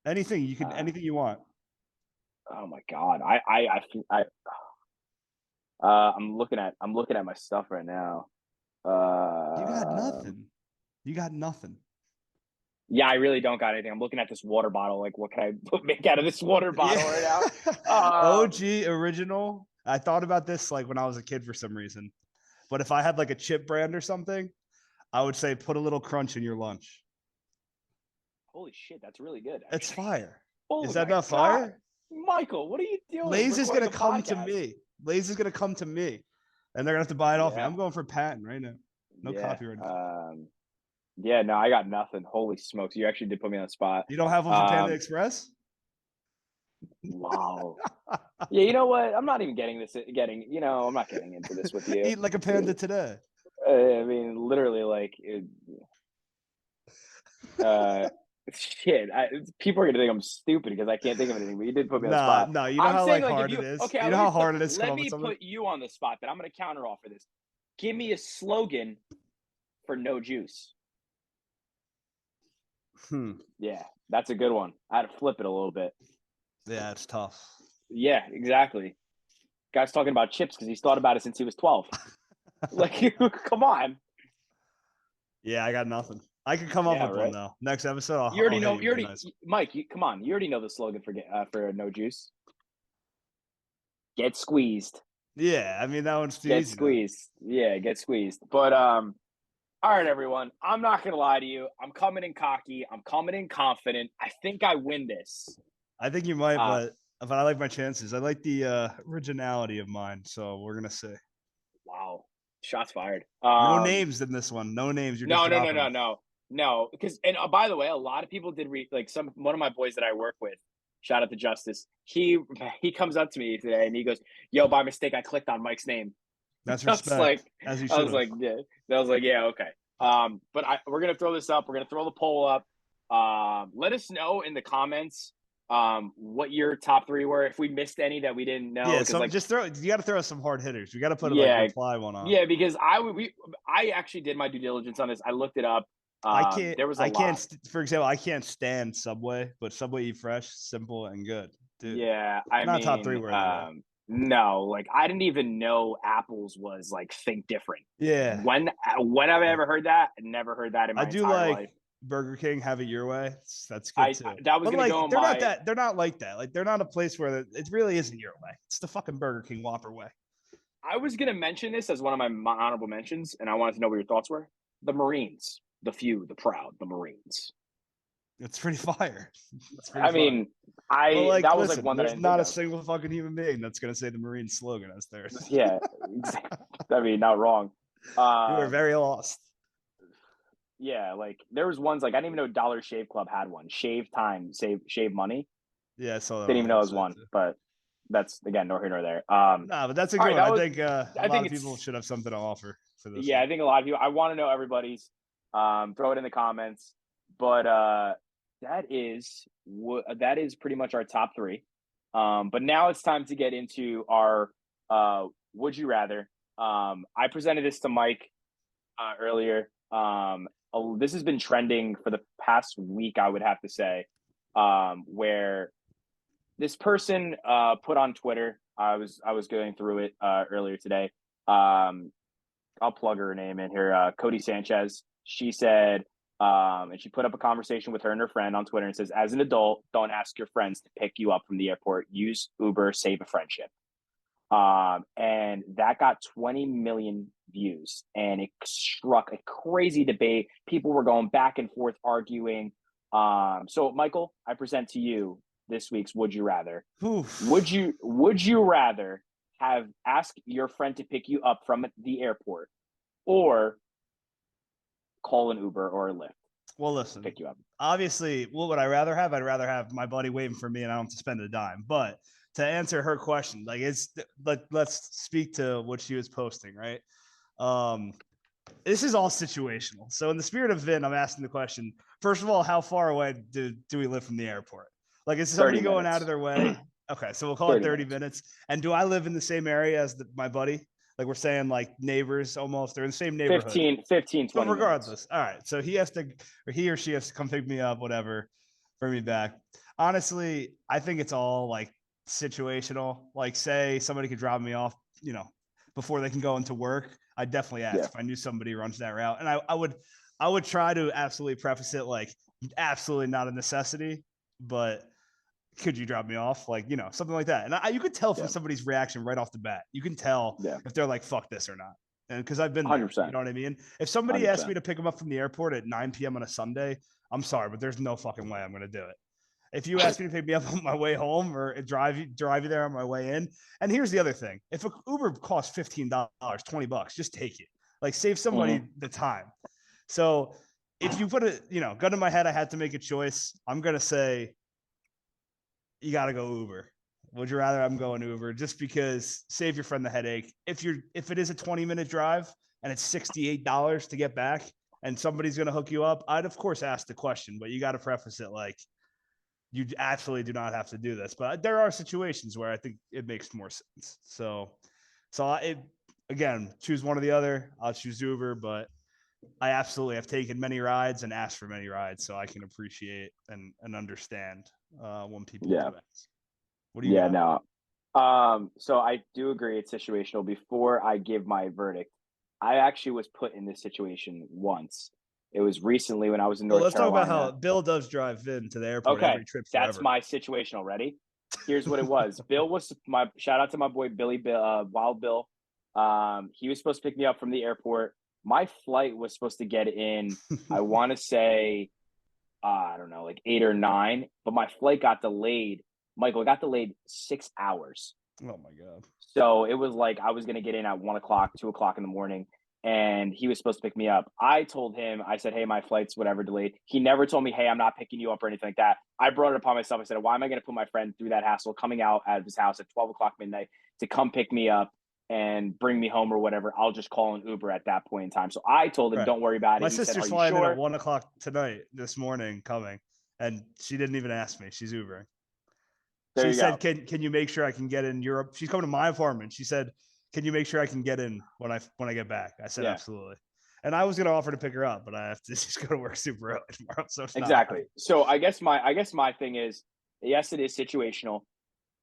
Anything you can, anything you want. Oh my God. I'm looking at my stuff right now. You got nothing. Yeah, I really don't got anything. I'm looking at this water bottle. Like, what can I make out of this water bottle right now? OG original. I thought about this like when I was a kid for some reason. But if I had like a chip brand or something, I would say put a little crunch in your lunch. Holy shit, that's really good. Actually. It's fire. Oh, is that not fire? Michael, what are you doing? Lay's is gonna come to me. Lay's is gonna come to me, and they're gonna have to buy it off me. I'm going for patent right now. No copyright. Yeah, no, I got nothing. Holy smokes, you actually did put me on the spot. You don't have one for Panda Express? Wow. Yeah, you know what? I'm not even I'm not getting into this with you. Eat like a panda today. I mean, literally, like, shit. People are gonna think I'm stupid because I can't think of anything. But you did put me on the spot. No, you know how hard it is. Okay, you know how hard it is. Let me put you on the spot. That I'm gonna counter offer this. Give me a slogan for no juice. Yeah, that's a good one. I had to flip it a little bit. Yeah, it's tough. Yeah, exactly. Guy's talking about chips because he's thought about it since he was 12. Like, come on. Yeah, I got nothing. I could come up with one though. Next episode, Mike. Come on. You already know the slogan for no juice. Get squeezed. Yeah, I mean that one's too easy. Squeezed. Yeah, get squeezed. But all right, everyone. I'm not gonna lie to you. I'm coming in cocky. I'm coming in confident. I think I win this. I think you might, but I like my chances. I like the originality of mine. So we're gonna see. Wow, shots fired. No names in this one. No names. No. Because by the way, a lot of people did read. Like one of my boys that I work with. Shout out to Justice. He comes up to me today and he goes, "Yo, by mistake, I clicked on Mike's name." That's respect. I was like, yeah. Okay. But we're gonna throw this up. We're gonna throw the poll up. Let us know in the comments what your top 3 were. If we missed any that we didn't know. Yeah, so like, just you got to throw us some hard hitters. We got to put a reply one on. Yeah, because I actually did my due diligence on this. I looked it up. There was a lot. For example, I can't stand Subway, but Subway Eat Fresh, simple and good. Dude. Yeah, I mean, top 3 worthy. No, like I didn't even know Apple's was like think different. Yeah. When have I ever heard that? I never heard that in my entire life. Burger King, have it your way. That's good too. That was gonna go. They're not like that. Like they're not a place where it really isn't your way. It's the fucking Burger King Whopper way. I was gonna mention this as one of my honorable mentions, and I wanted to know what your thoughts were. The Marines, the few, the proud, the Marines. It's pretty fire. I mean, that was like one that there's not a single fucking human being that's gonna say the Marine slogan as theirs. Yeah, exactly. I mean, not wrong. You were very lost. Yeah, like there was ones like I didn't even know Dollar Shave Club had one. Shave time, shave money. Yeah, so didn't even know it was one, but that's again nor here nor there. But that's a good one. I think a lot of people should have something to offer for this. Yeah, I think a lot of people. I want to know everybody's. Throw it in the comments. But that is pretty much our top 3. But now it's time to get into our would you rather. I presented this to Mike earlier. This has been trending for the past week, I would have to say, where this person put on Twitter. I was going through it earlier today. I'll plug her name in here. Cody Sanchez. She said, and she put up a conversation with her and her friend on Twitter and says, as an adult, don't ask your friends to pick you up from the airport. Use Uber, save a friendship. And that got 20 million views, and it struck a crazy debate. People were going back and forth arguing. So Michael, I present to you this week's Would You Rather. Oof. Would you rather ask your friend to pick you up from the airport or call an Uber or a Lyft? Well, listen, pick you up. Obviously, what would I rather have? I'd rather have my buddy waiting for me and I don't have to spend a dime. But to answer her question, like let's speak to what she was posting, right? This is all situational. So in the spirit of Vin, I'm asking the question, first of all, how far away do we live from the airport? Like, is somebody going out of their way? Okay, so we'll call it 30 minutes. And do I live in the same area as my buddy? Like we're saying like neighbors almost. They're in the same neighborhood. 15, 20 But regardless. minutes. All right. So he or she has to come pick me up, whatever, bring me back. Honestly, I think it's all like situational. Like say somebody could drop me off, before they can go into work. I definitely ask if I knew somebody who runs that route. And I would try to absolutely preface it like absolutely not a necessity, but could you drop me off? Like, something like that. And you could tell from somebody's reaction right off the bat. You can tell if they're like, fuck this or not. And because I've been there, 100%. You know what I mean? If somebody asked me to pick them up from the airport at 9 p.m. on a Sunday, I'm sorry, but there's no fucking way I'm going to do it. If you ask me to pick me up on my way home or drive you there on my way in. And here's the other thing. If an Uber costs $15, $20, just take it. Like save somebody the time. So if you put a, gun in my head, I had to make a choice. I'm going to say, you got to go Uber. Would you rather I'm going Uber just because save your friend the headache. If it is a 20-minute drive and it's $68 to get back and somebody's going to hook you up, I'd of course ask the question, but you got to preface it like you absolutely do not have to do this. But there are situations where I think it makes more sense. So again, choose one or the other. I'll choose Uber, but I absolutely have taken many rides and asked for many rides, so I can appreciate and understand when people do ask. What do you got? No. So I do agree it's situational. Before I give my verdict, I actually was put in this situation once. It was recently when I was in North Carolina. Let's talk about how Bill does drive Vin to the airport every trip forever. That's my situational. Ready? Here's what it was. Bill was shout out to my boy Billy, Wild Bill. He was supposed to pick me up from the airport. My flight was supposed to get in, I want to say, I don't know, like 8 or 9, but my flight got delayed. Michael, it got delayed 6 hours. Oh my God. So it was like I was going to get in at 1 o'clock, 2 o'clock in the morning, and he was supposed to pick me up. I told him, I said, hey, my flight's whatever delayed. He never told me, hey, I'm not picking you up or anything like that. I brought it upon myself. I said, why am I going to put my friend through that hassle coming out of his house at 12 o'clock midnight to come pick me up? and bring me home or whatever, I'll just call an Uber at that point in time. So I told him, don't worry about it. My He sister's said, flying in at 1:00 tonight this morning coming, and she didn't even ask me. She's Ubering. She said, can you make sure I can get in Europe? She's coming to my apartment. She said, can you make sure I can get in when I get back? I said, absolutely. And I was going to offer to pick her up, but I have to just go to work super early tomorrow. So exactly. So I guess my thing is, yes, it is situational,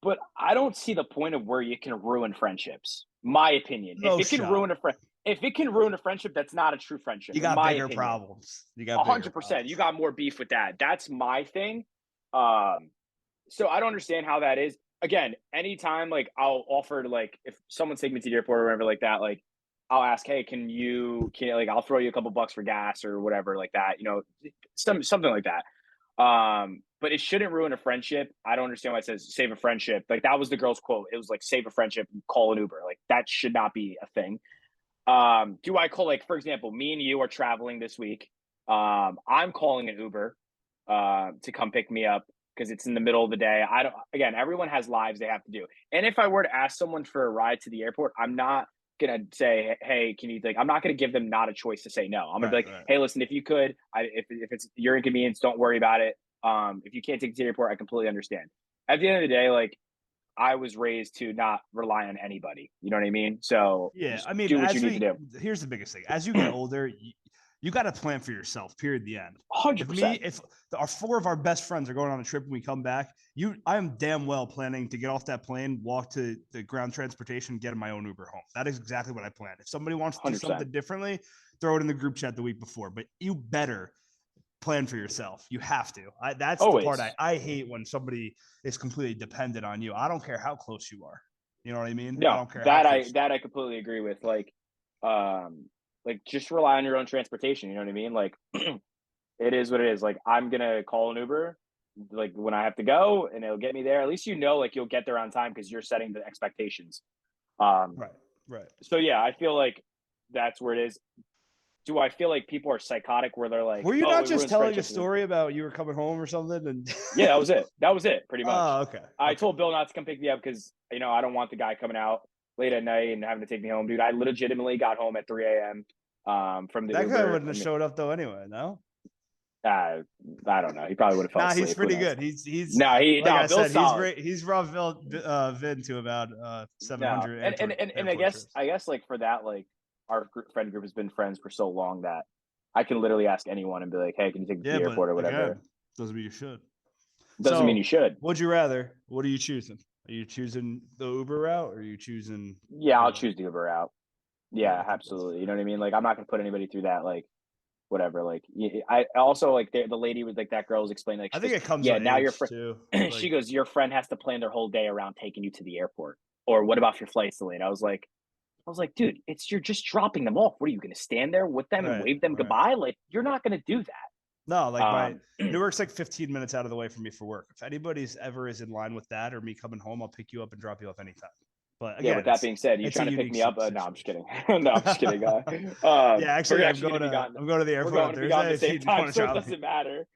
but I don't see the point of where you can ruin friendships. My opinion. No if it can ruin a friendship, that's not a true friendship. You got bigger problems. You got 100%. You got more beef with that. That's my thing. So I don't understand how that is. Again, anytime like I'll offer to, like, if someone's taking me to the airport or whatever like that, like I'll ask, hey, can you like, I'll throw you a couple bucks for gas or whatever like that, something like that. But it shouldn't ruin a friendship. I don't understand why it says save a friendship. Like that was the girl's quote. It was like, save a friendship, call an Uber. Like that should not be a thing. Do I call, like, for example, me and you are traveling this week. I'm calling an Uber to come pick me up because it's in the middle of the day. Again, everyone has lives they have to do. And if I were to ask someone for a ride to the airport, I'm not gonna say, hey, can you, like, I'm not gonna give them not a choice to say no. I'm gonna be like, hey, listen, if you could, if it's your inconvenience, don't worry about it. If you can't take it to the airport, I completely understand. At the end of the day, like, I was raised to not rely on anybody. You know what I mean? So yeah, I mean, do what you need to do. Here's the biggest thing: as you get older, you got to plan for yourself. Period. The end. 100%. If our 4 of our best friends are going on a trip and we come back, I am damn well planning to get off that plane, walk to the ground transportation, get in my own Uber home. That is exactly what I planned. If somebody wants to do something differently, throw it in the group chat the week before. But you better plan for yourself. You have to. That's always the part I hate, when somebody is completely dependent on you. I don't care how close you are. You know what I mean? No, I don't care that I completely agree with. Like just rely on your own transportation. You know what I mean? Like it is what it is. Like I'm gonna call an Uber, like when I have to go, and it'll get me there. At least like you'll get there on time because you're setting the expectations. Right. So yeah, I feel like that's where it is. Do I feel like people are psychotic where they're like, were you not just telling a story about you were coming home or something? And yeah, that was it. That was it, pretty much. Oh, okay. I told Bill not to come pick me up because, I don't want the guy coming out late at night and having to take me home, dude. I legitimately got home at 3 a.m. From the That Uber. guy wouldn't have showed up though anyway, no? I don't know. He probably would have fell asleep. He's pretty good. He's Bill's solid. He's brought Vin to about 700. And I guess like for that, like our friend group has been friends for so long that I can literally ask anyone and be like, hey, can you take me to the airport or whatever? Again, doesn't mean you should. Doesn't mean you should. Would you rather? What are you choosing? Are you choosing the Uber route or are you choosing? Yeah, I'll choose the Uber route. Yeah, absolutely. You know what I mean? Like, I'm not going to put anybody through that, like, whatever. Like, I also, like, the lady was like, that girl was explaining, like, I think it comes. Yeah, now your friend. Too. She goes, your friend has to plan their whole day around taking you to the airport. Or what about if your flight's delayed? I was like, dude, you're just dropping them off. What are you going to stand there with them and wave them goodbye? Like, you're not going to do that. No, like Newark's like 15 minutes out of the way from me for work. If anybody's ever is in line with that or me coming home, I'll pick you up and drop you off anytime. But again, yeah, with that being said, you trying to pick me up? No, I'm just kidding. No, I'm just kidding. Yeah, actually, I'm going to the airport on Thursday. At the same time, so it doesn't matter.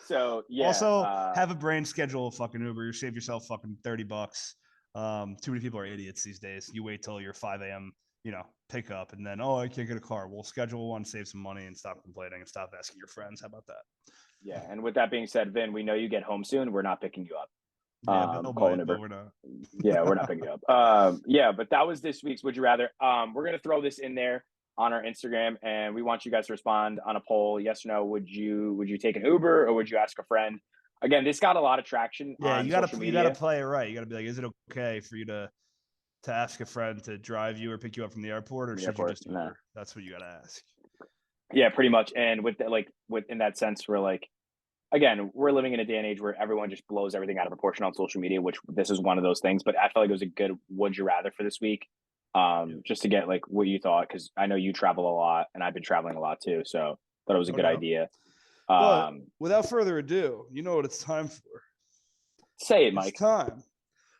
So yeah. Also, have a brain schedule. Fucking Uber. You save yourself fucking $30. Too many people are idiots these days. You wait till your 5 a.m. Pick up, and then I can't get a car. We'll schedule one, save some money, and stop complaining and stop asking your friends. How about that? Yeah, and with that being said, Vin, we know you get home soon. We're not picking you up. Yeah, we're not. Yeah, we're not picking you up. Yeah, but that was this week's Would You Rather. We're gonna throw this in there on our Instagram, and we want you guys to respond on a poll. Yes or no? Would you take an Uber or would you ask a friend? Again, this got a lot of traction. Yeah, you gotta play it right. You gotta be like, is it okay for you to ask a friend to drive you or pick you up from the airport, or should you just Uber? No. That's what you gotta ask. Yeah, pretty much. And in that sense, we're like, again, we're living in a day and age where everyone just blows everything out of proportion on social media, which this is one of those things. But I felt like it was a good would you rather for this week, just to get like what you thought, because I know you travel a lot and I've been traveling a lot too, so thought it was a good idea. But without further ado, you know what it's time for? Say it, Mike. It's time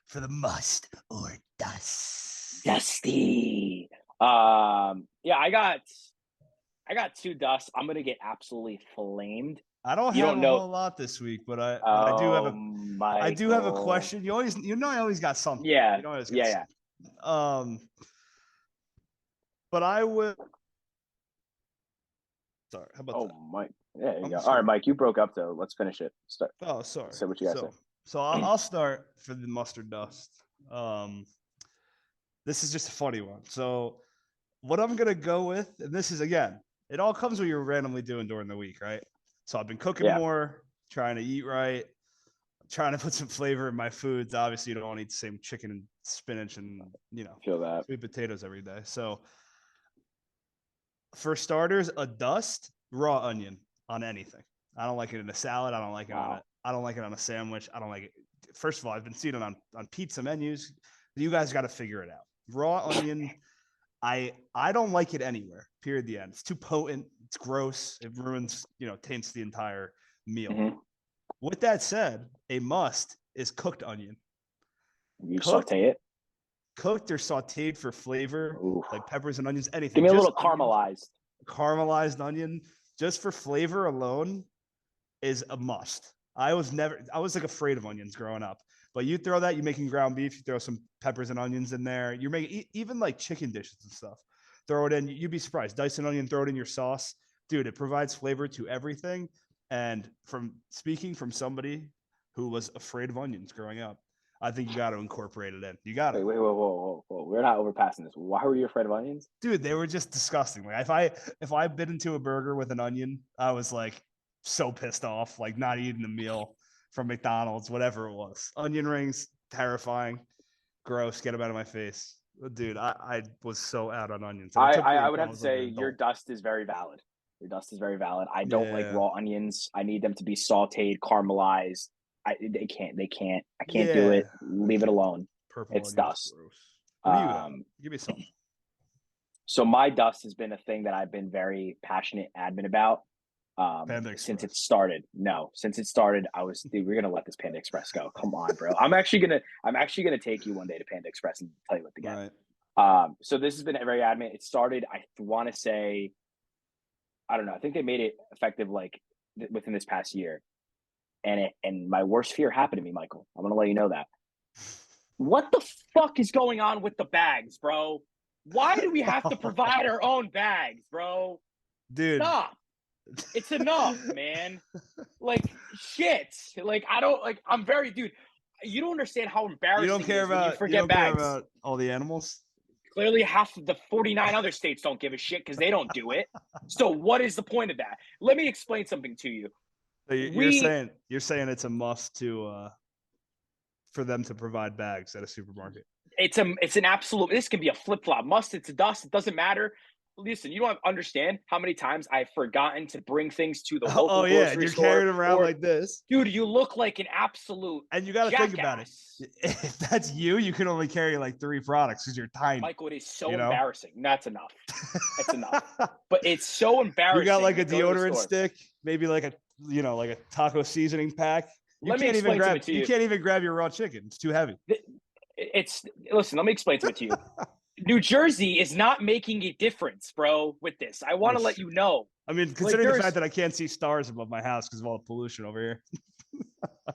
for the must or dust. Dusty. Yeah, I got 2 dusts. I'm gonna get absolutely flamed. I don't have a whole lot this week, but I do have a question. I always got something. Yeah. You always yeah. But I would. Sorry, how about that? Mike. Yeah, there you go. All right, Mike, you broke up though. Let's finish it. Start. Oh, sorry. Say what you guys say. So I'll start for the mustard dust. This is just a funny one. So what I'm gonna go with, and this is again, it all comes what you're randomly doing during the week, right? So I've been cooking more, trying to eat right, trying to put some flavor in my foods. Obviously, you don't want to eat the same chicken and spinach and feel that sweet potatoes every day. So for starters, a dust raw onion on anything. I don't like it in a salad. I don't like it on I don't like it on a sandwich. I don't like it. First of all, I've been seeing it on pizza menus. You guys got to figure it out. Raw onion. I don't like it anywhere. Period. The end. It's too potent. It's gross. It ruins, taints the entire meal. Mm-hmm. With that said, a must is cooked onion. You saute it? Cooked or sauteed for flavor, like peppers and onions, anything. Give me a little caramelized. Caramelized onion, just for flavor alone, is a must. I was like afraid of onions growing up. But you throw that, you're making ground beef, you throw some peppers and onions in there. You're making even like chicken dishes and stuff. Throw it in. You'd be surprised. Dice an onion, throw it in your sauce. Dude, it provides flavor to everything. And from speaking from somebody who was afraid of onions growing up, I think you got to incorporate it in. You got to. Wait, whoa. We're not overpassing this. Why were you afraid of onions? Dude, they were just disgusting. Like if I bit into a burger with an onion, I was like so pissed off, like not eating the meal from McDonald's, whatever it was. Onion rings, terrifying, gross, get them out of my face. Dude, I was so out on onions. I would have to say your dust is very valid. Your dust is very valid. I don't like raw onions. I need them to be sauteed, caramelized. I can't do it. Leave it alone. Purple it's dust. What do you give me some. So my dust has been a thing that I've been very passionate admin about. Since it started. I was, dude, we're gonna let this Panda Express go. Come on, bro. I'm actually gonna take you one day to Panda Express and tell you what to get. Right. So this has been very admin. It started, I want to say, I don't know. I think they made it effective like within this past year. And my worst fear happened to me, Michael. I'm gonna let you know that. What the fuck is going on with the bags, bro? Why do we have to provide our own bags, bro? Dude. Stop. It's enough, man. Like shit. Like I don't like. I'm very, dude. You don't understand how embarrassing. You don't care about. You don't care about all the animals. Clearly, half of the 49 other states don't give a shit because they don't do it. So, what is the point of that? Let me explain something to you. So you're saying it's a must to for them to provide bags at a supermarket. It's an absolute. This can be a flip flop. Must. It's a dust. It doesn't matter. Listen, you don't understand how many times I've forgotten to bring things to the local grocery store. You're carrying around like this. Dude, you look like an absolute And you got to think about it. If that's you can only carry like 3 products because you're tiny. Michael, it is so embarrassing. That's enough. That's enough. But it's so embarrassing. You got like a deodorant stick, maybe like a taco seasoning pack. You can't even grab your raw chicken. It's too heavy. Listen, let me explain something to you. New Jersey is not making a difference, bro, with this. I want to let you know. I mean, considering the fact that I can't see stars above my house because of all the pollution over here.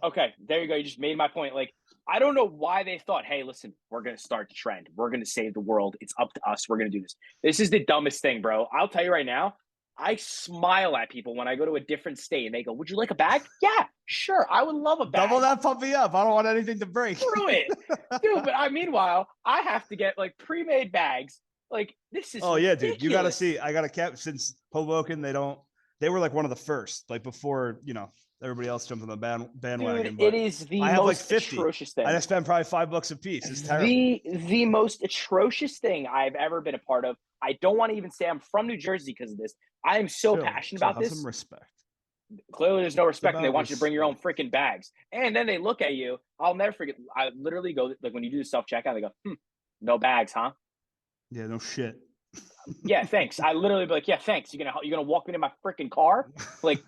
Okay, there you go. You just made my point. Like, I don't know why they thought, hey, listen, we're going to start the trend. We're going to save the world. It's up to us. We're going to do this. This is the dumbest thing, bro. I'll tell you right now. I smile at people when I go to a different state and they go, would you like a bag? Yeah, sure. I would love a bag. Double that puppy up. I don't want anything to break. Screw it. Dude, but meanwhile, I have to get like pre-made bags. Like this is ridiculous. Dude. You gotta see. I got a cap since Hoboken, they were like one of the first, like before, everybody else jumped on the bandwagon. Dude, it is the most atrocious thing. I spent probably $5 a piece. It's terrible. The most atrocious thing I've ever been a part of. I don't want to even say I'm from New Jersey because of this. I am so passionate about this. Some respect. Clearly, there's no respect, and they want you to bring your own freaking bags. And then they look at you. I'll never forget. I literally go like when you do the self checkout, they go, "No bags, huh?" Yeah, no shit. Yeah, thanks. I literally be like, "Yeah, thanks. You're gonna walk me to my freaking car?" Like,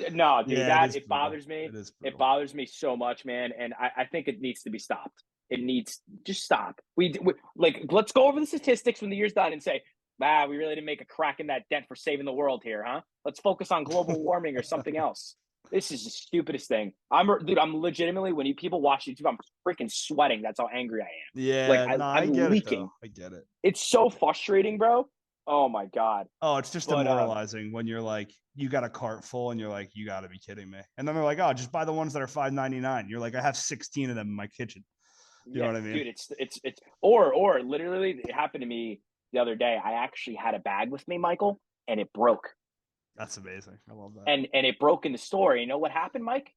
no, dude. It bothers me. It bothers me so much, man. And I think it needs to be stopped. It needs just stop. We like let's go over the statistics when the year's done and say, wow, we really didn't make a crack in that dent for saving the world here, huh? Let's focus on global warming or something else. This is the stupidest thing. Dude, I'm legitimately, when people watch YouTube, I'm freaking sweating. That's how angry I am. Yeah, like I I'm get leaking. it. I get it. It's so frustrating, bro. Oh my god. Oh, it's just demoralizing when you're like, you got a cart full and you're like, you got to be kidding me. And then they're like, oh, just buy the ones that are $5.99. You're like, I have 16 of them in my kitchen. You know what I mean? Dude, it's or literally, it happened to me the other day. I actually had a bag with me, Michael, and it broke. That's amazing. I love that. And it broke in the store. You know what happened, Mike?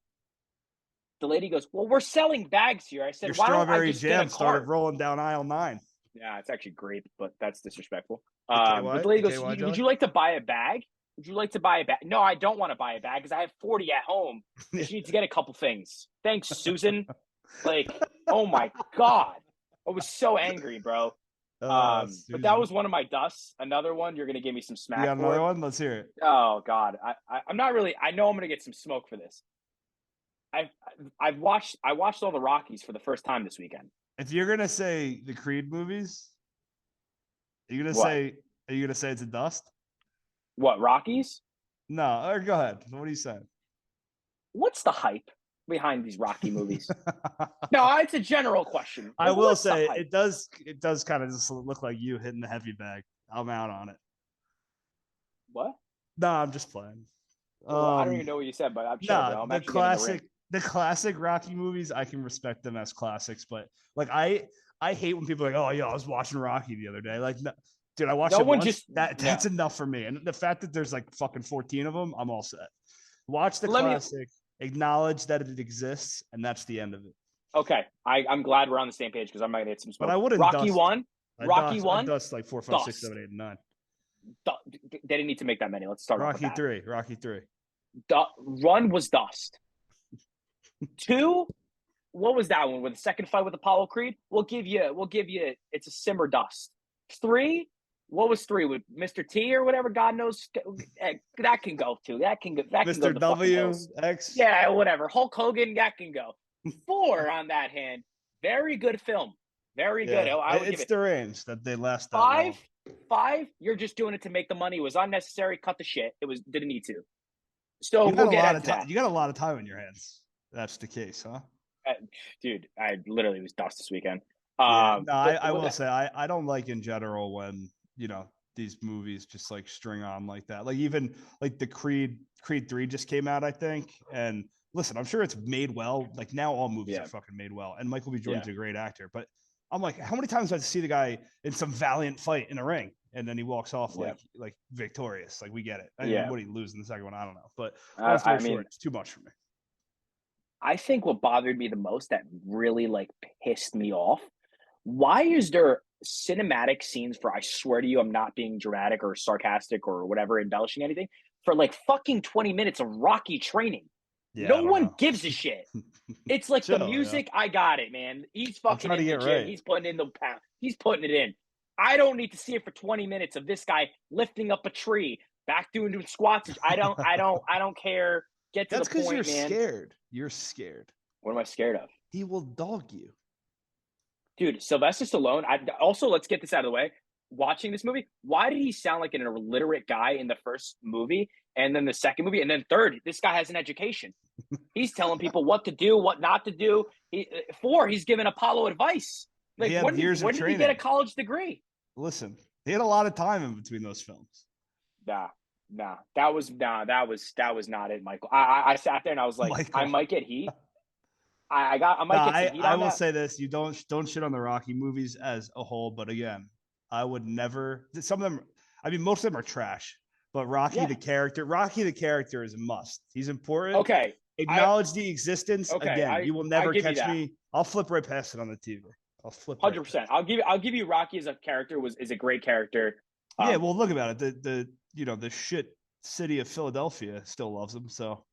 The lady goes, "Well, we're selling bags here." I said, Your "Why don't I strawberry just jam get a started cart?" rolling down aisle 9. Yeah, it's actually grape, but that's disrespectful. KY? But the lady goes, KY "Would you like to buy a bag? Would you like to buy a bag?" No, I don't want to buy a bag because I have 40 at home. And she needs to get a couple things. Thanks, Susan. Like, oh my god, I was so angry, bro. But that was one of my dusts. Another one, you're gonna give me some smack. You got for another it. one? Let's hear it. Oh god, I'm not really. I know I'm gonna get some smoke for this. I watched all the Rockies for the first time this weekend. If you're gonna say the Creed movies, are you gonna What? say it's a dust? What, Rockies? No, or go ahead. What are you saying? What's the hype behind these Rocky movies? No, it's a general question. I will say it does kind of just look like you hitting the heavy bag. I'm out on it. What? No, I'm just playing. Well, I don't even know what you said, but I'm chill, bro. I'm actually the classic Rocky movies, I can respect them as classics, but like I hate when people are like, oh yeah, I was watching Rocky the other day. Like, no, dude, I watched it once. That's enough for me. And the fact that there's like fucking 14 of them, I'm all set. Watch the classic, acknowledge that it exists, and that's the end of it. Okay, I'm glad we're on the same page because I'm not gonna get some smoke. But I wouldn't. Rocky one. Dust like 4, 5, 6, 7, 8, and 9. They didn't need to make that many. Let's start. Rocky 3. Rocky 3. One was dust. 2, what was that one? With the second fight with Apollo Creed, we'll give you. It's a simmer dust. 3, what was 3 with Mr. T or whatever? God knows that can go too. That can go. Mr. W X. Yeah, whatever. Hulk Hogan, that can go. 4 on that hand. Very good film. Very good. It's deranged that they last that long. 5, you're just doing it to make the money. It was unnecessary. Cut the shit. Didn't need to. So you got a lot of time in your hands. That's the case, huh? Dude, I literally was dust this weekend. I will say I don't like in general when, these movies just like string on like that. Like even like the Creed 3 just came out, I think. And listen, I'm sure it's made well. Like now all movies are fucking made well. And Michael B. Jordan's a great actor. But I'm like, how many times do I see the guy in some valiant fight in a ring and then he walks off like victorious? Like we get it. What did he lose in the second one? I don't know. But it's too much for me. I think what bothered me the most, that really like pissed me off, why is there cinematic scenes for, I swear to you, I'm not being dramatic or sarcastic or whatever, embellishing anything, for like fucking 20 minutes of Rocky training? No one gives a shit. It's like the music. I got it, man. He's fucking in the gym. Right. He's putting in the pound. He's putting it in. I don't need to see it for 20 minutes of this guy lifting up a tree, back doing squats. I don't care. Get to the point, man. That's because you're scared. You're scared. What am I scared of? He will dog you. Dude, Sylvester Stallone. Also, let's get this out of the way. Watching this movie, why did he sound like an illiterate guy in the first movie and then the second movie? And then third, this guy has an education. He's telling people what to do, what not to do. 4, he's giving Apollo advice. Like, when did he get a college degree? Listen, he had a lot of time in between those films. Nah, that was not it, Michael. I sat there and I was like, Michael. I might get heat. I might get some heat. I will say this: you don't shit on the Rocky movies as a whole, but again, I would never. Some of them, I mean, most of them are trash. But Rocky the character is a must. He's important. Okay, acknowledge the existence. Okay, again, you will never catch me. I'll flip right past it on the TV. I'll flip 100%. I'll give you Rocky as a character is a great character. Yeah, well, look about it. The shit city of Philadelphia still loves him, so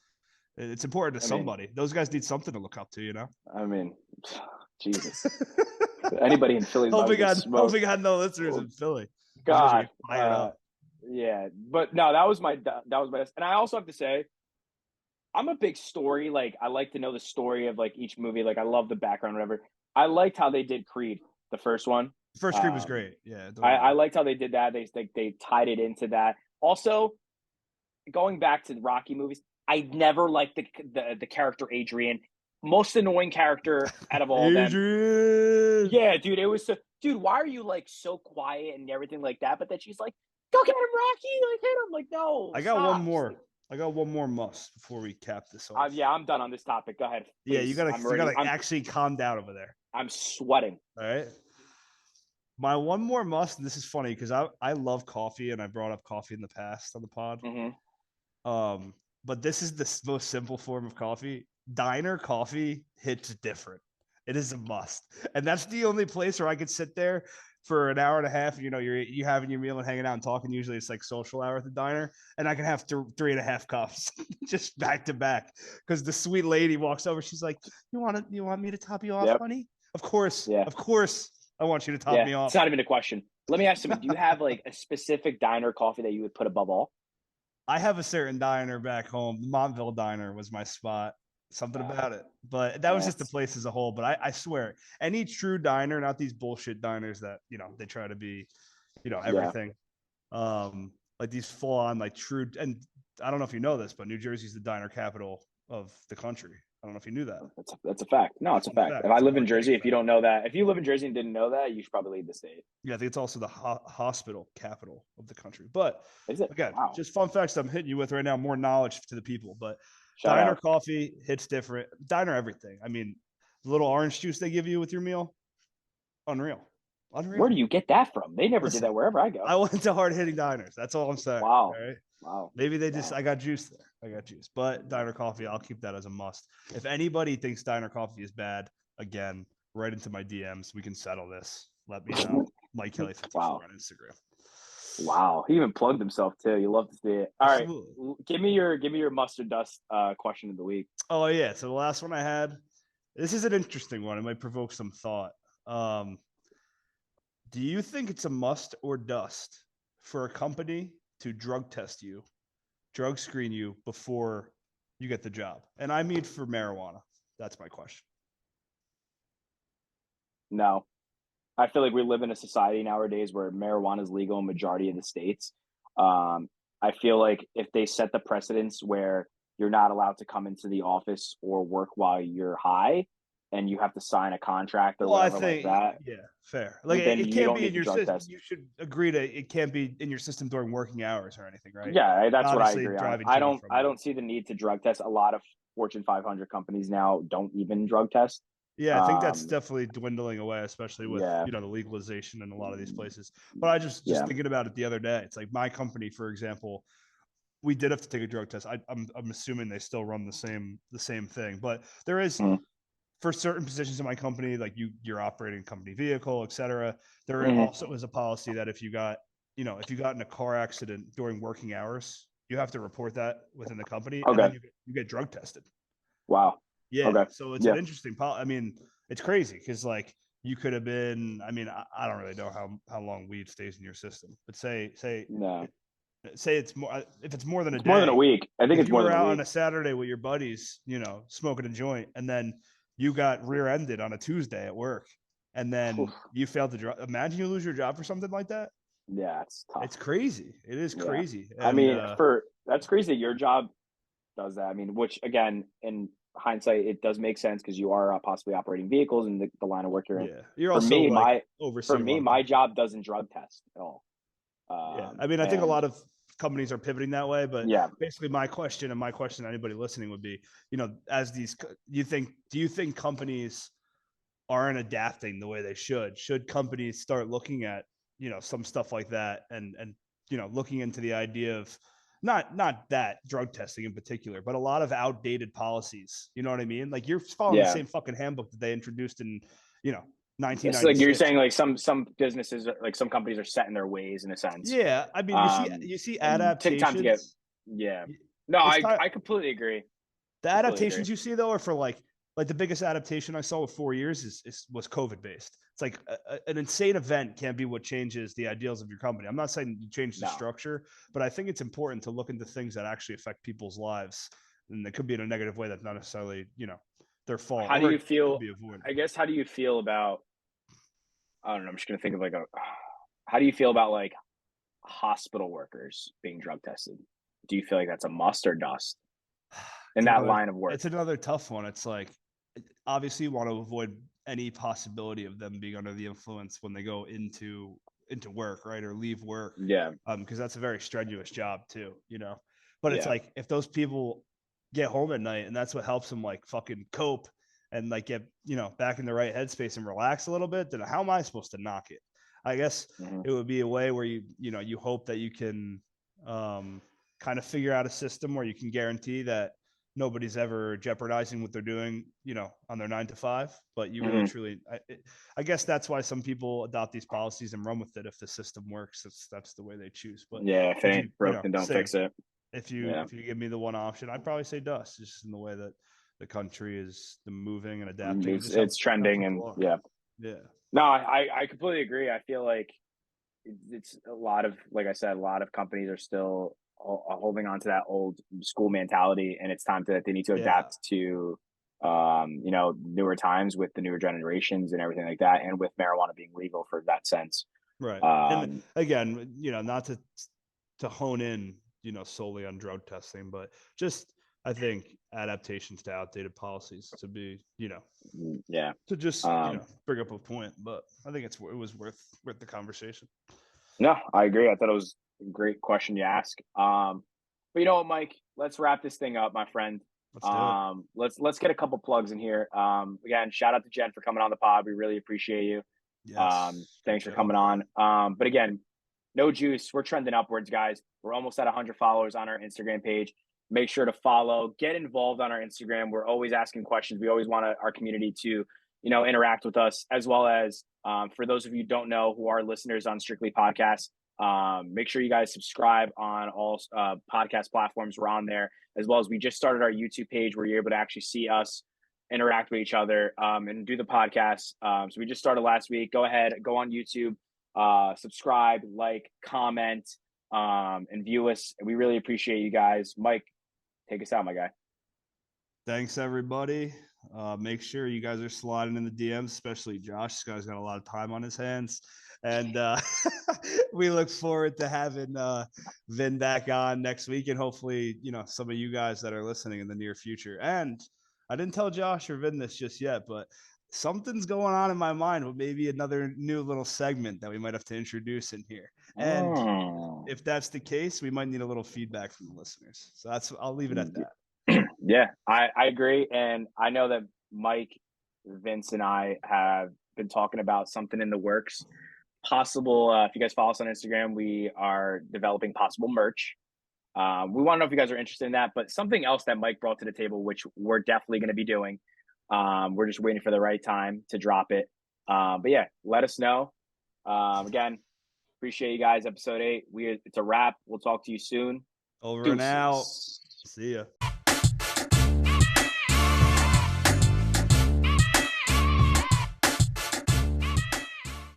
it's important to somebody. Those guys need something to look up to, I mean, Jesus. Anybody in Philly? Hoping God no listeners in Philly. God, yeah, but no, that was my best. And I also have to say, I'm a big story. Like, I like to know the story of like each movie. Like, I love the background, whatever. I liked how they did Creed, the first one. First Creed was great. Yeah, I liked how they did that. They tied it into that. Also, going back to the Rocky movies, I never liked the character Adrian. Most annoying character out of all of them. Yeah, dude, it was so. Dude, why are you like so quiet and everything like that? But then she's like, "Go get him, Rocky! Like hit him!" Like, no. I got one more. I got one more must before we cap this off. Yeah, I'm done on this topic. Go ahead. Please. Yeah, you gotta actually calm down over there. I'm sweating. All right. My one more must, and this is funny because I love coffee, and I brought up coffee in the past on the pod. Mm-hmm. But this is the most simple form of coffee. Diner coffee hits different. It is a must, and that's the only place where I could sit there for an hour and a half. You know, you're having your meal and hanging out and talking. Usually, it's like social hour at the diner, and I can have 3.5 cups just back to back because the sweet lady walks over. She's like, "You want me to top you off, honey?" Of course, of course. I want you to top me off. It's not even a question. Let me ask you: do you have like a specific diner coffee that you would put above all? I have a certain diner back home. The Montville Diner was my spot. Something about it, but that was just the place as a whole. But I swear, any true diner, not these bullshit diners that they try to be, everything, like these full on like true. And I don't know if you know this, but New Jersey's the diner capital of the country. I don't know if you knew that. That's a fact. No, it's a fact. If I live in Jersey, if you don't know that, if you live in Jersey and didn't know that, you should probably leave the state. Yeah, I think it's also the hospital capital of the country. But again, wow. Just fun facts I'm hitting you with right now, more knowledge to the people. But diner coffee hits different. Diner everything. I mean, the little orange juice they give you with your meal, unreal. Where do you get that from? They never did that wherever I go. I went to hard hitting diners. That's all I'm saying. Wow. All right? Wow. Maybe they just I got juice there. But diner coffee, I'll keep that as a must. If anybody thinks diner coffee is bad, again, right into my DMs. We can settle this. Let me know. Mike Kelly 54 on Instagram. Wow, he even plugged himself too. You love to see it. All right, give me your mustard dust question of the week. Oh yeah, so the last one I had. This is an interesting one. It might provoke some thought. Do you think it's a must or dust for a company to drug test you, drug screen you before you get the job? And I mean for marijuana. That's my question. No. I feel like we live in a society nowadays where marijuana is legal in majority of the states. I feel like if they set the precedence where you're not allowed to come into the office or work while you're high, and you have to sign a contract or whatever like that. Yeah, fair. Like it can't be in your system. You should agree to it can't be in your system during working hours or anything, right? Yeah, that's what I agree on. I don't see the need to drug test. A lot of Fortune 500 companies now don't even drug test. Yeah, I think that's definitely dwindling away, especially with the legalization in a lot of these places. But I just thinking about it the other day. It's like my company, for example, we did have to take a drug test. I'm assuming they still run the same thing, but there is for certain positions in my company, like you're operating a company vehicle, et cetera. There also is a policy that if you got in a car accident during working hours, you have to report that within the company, and then you get drug tested. Wow. Yeah. Okay. So it's an interesting I mean, it's crazy because like you could have been. I mean, I don't really know how long weed stays in your system, but say it's more if it's more than a day, more than a week. I think it's more than a week. You were out on a Saturday with your buddies, smoking a joint, and then you got rear-ended on a Tuesday at work, and then you failed to drive. Imagine you lose your job for something like that. Yeah, it's tough. It's crazy. It is crazy. And, I mean, that's crazy that your job does that. I mean, which again, in hindsight, it does make sense because you are possibly operating vehicles in the line of work you're in. Yeah, you're also my job doesn't drug test at all. I mean, I think a lot of companies are pivoting that way, but basically my question to anybody listening would be, as these, do you think companies aren't adapting the way they should companies start looking at, some stuff like that and looking into the idea of not that drug testing in particular, but a lot of outdated policies, you know what I mean? Like you're following the same fucking handbook that they introduced in, 1996. Like you're saying, like some businesses, like some companies are set in their ways in a sense. Yeah, I mean, you see adaptations. Take time to get. No, I completely agree. The adaptations you see though are for like the biggest adaptation I saw with 4 years was COVID based. It's like an insane event can't be what changes the ideals of your company. I'm not saying you change the structure, but I think it's important to look into things that actually affect people's lives, and it could be in a negative way that's not necessarily their fault. How do you feel? I guess how do you feel about? I don't know. I'm just gonna think of how do you feel about like hospital workers being drug tested? Do you feel like that's a must or dust? in that line of work? It's another tough one. It's like, obviously you want to avoid any possibility of them being under the influence when they go into work, right? Or leave work. Yeah. Because that's a very strenuous job too, but it's like, if those people get home at night and that's what helps them like fucking cope and like get, back in the right headspace and relax a little bit, then how am I supposed to knock it? I guess it would be a way where you hope that you can kind of figure out a system where you can guarantee that nobody's ever jeopardizing what they're doing, on their 9 to 5, but you really truly, I guess that's why some people adopt these policies and run with it. If the system works, that's the way they choose. But yeah, if it ain't broken, don't fix it. If you give me the one option, I'd probably say dust, just in the way that the country is moving and adapting. It's trending, and yeah. No, I completely agree. I feel like it's a lot of, like I said, a lot of companies are still holding on to that old school mentality, and it's time they need to adapt to newer times with the newer generations and everything like that, and with marijuana being legal for that sense. Right. And again, not to hone in, solely on drug testing, but just, I think, adaptations to outdated policies to be, to just, bring up a point. But I think it was worth the conversation. No, I agree. I thought it was a great question you ask. But you know what, Mike, let's wrap this thing up, my friend. Let's get a couple plugs in here. Again, shout out to Jen for coming on the pod. We really appreciate you. Yes, thanks for coming on. But again, No Juice, we're trending upwards, guys. We're almost at 100 followers on our Instagram page. Make sure to follow, get involved on our Instagram. We're always asking questions. We always want our community to, interact with us, as well as for those of you who don't know who are listeners on Strictly Podcasts, make sure you guys subscribe on all podcast platforms. We're on there, as well as we just started our YouTube page where you're able to actually see us interact with each other and do the podcast. So we just started last week. Go ahead, go on YouTube, subscribe, like, comment, and view us. We really appreciate you guys. Mike, take us out, my guy. Thanks, everybody. Make sure you guys are sliding in the DMs, especially Josh. This guy's got a lot of time on his hands. And we look forward to having Vin back on next week, and hopefully, some of you guys that are listening in the near future. And I didn't tell Josh or Vin this just yet, but something's going on in my mind with maybe another new little segment that we might have to introduce in here. And if that's the case, we might need a little feedback from the listeners. So I'll leave it at that. Yeah, I agree. And I know that Mike, Vince, and I have been talking about something in the works. Possible, if you guys follow us on Instagram, we are developing possible merch. We want to know if you guys are interested in that, but something else that Mike brought to the table, which we're definitely going to be doing. We're just waiting for the right time to drop it. But yeah, let us know. Again, appreciate you guys. Episode 8. It's a wrap. We'll talk to you soon. Over and out. See ya.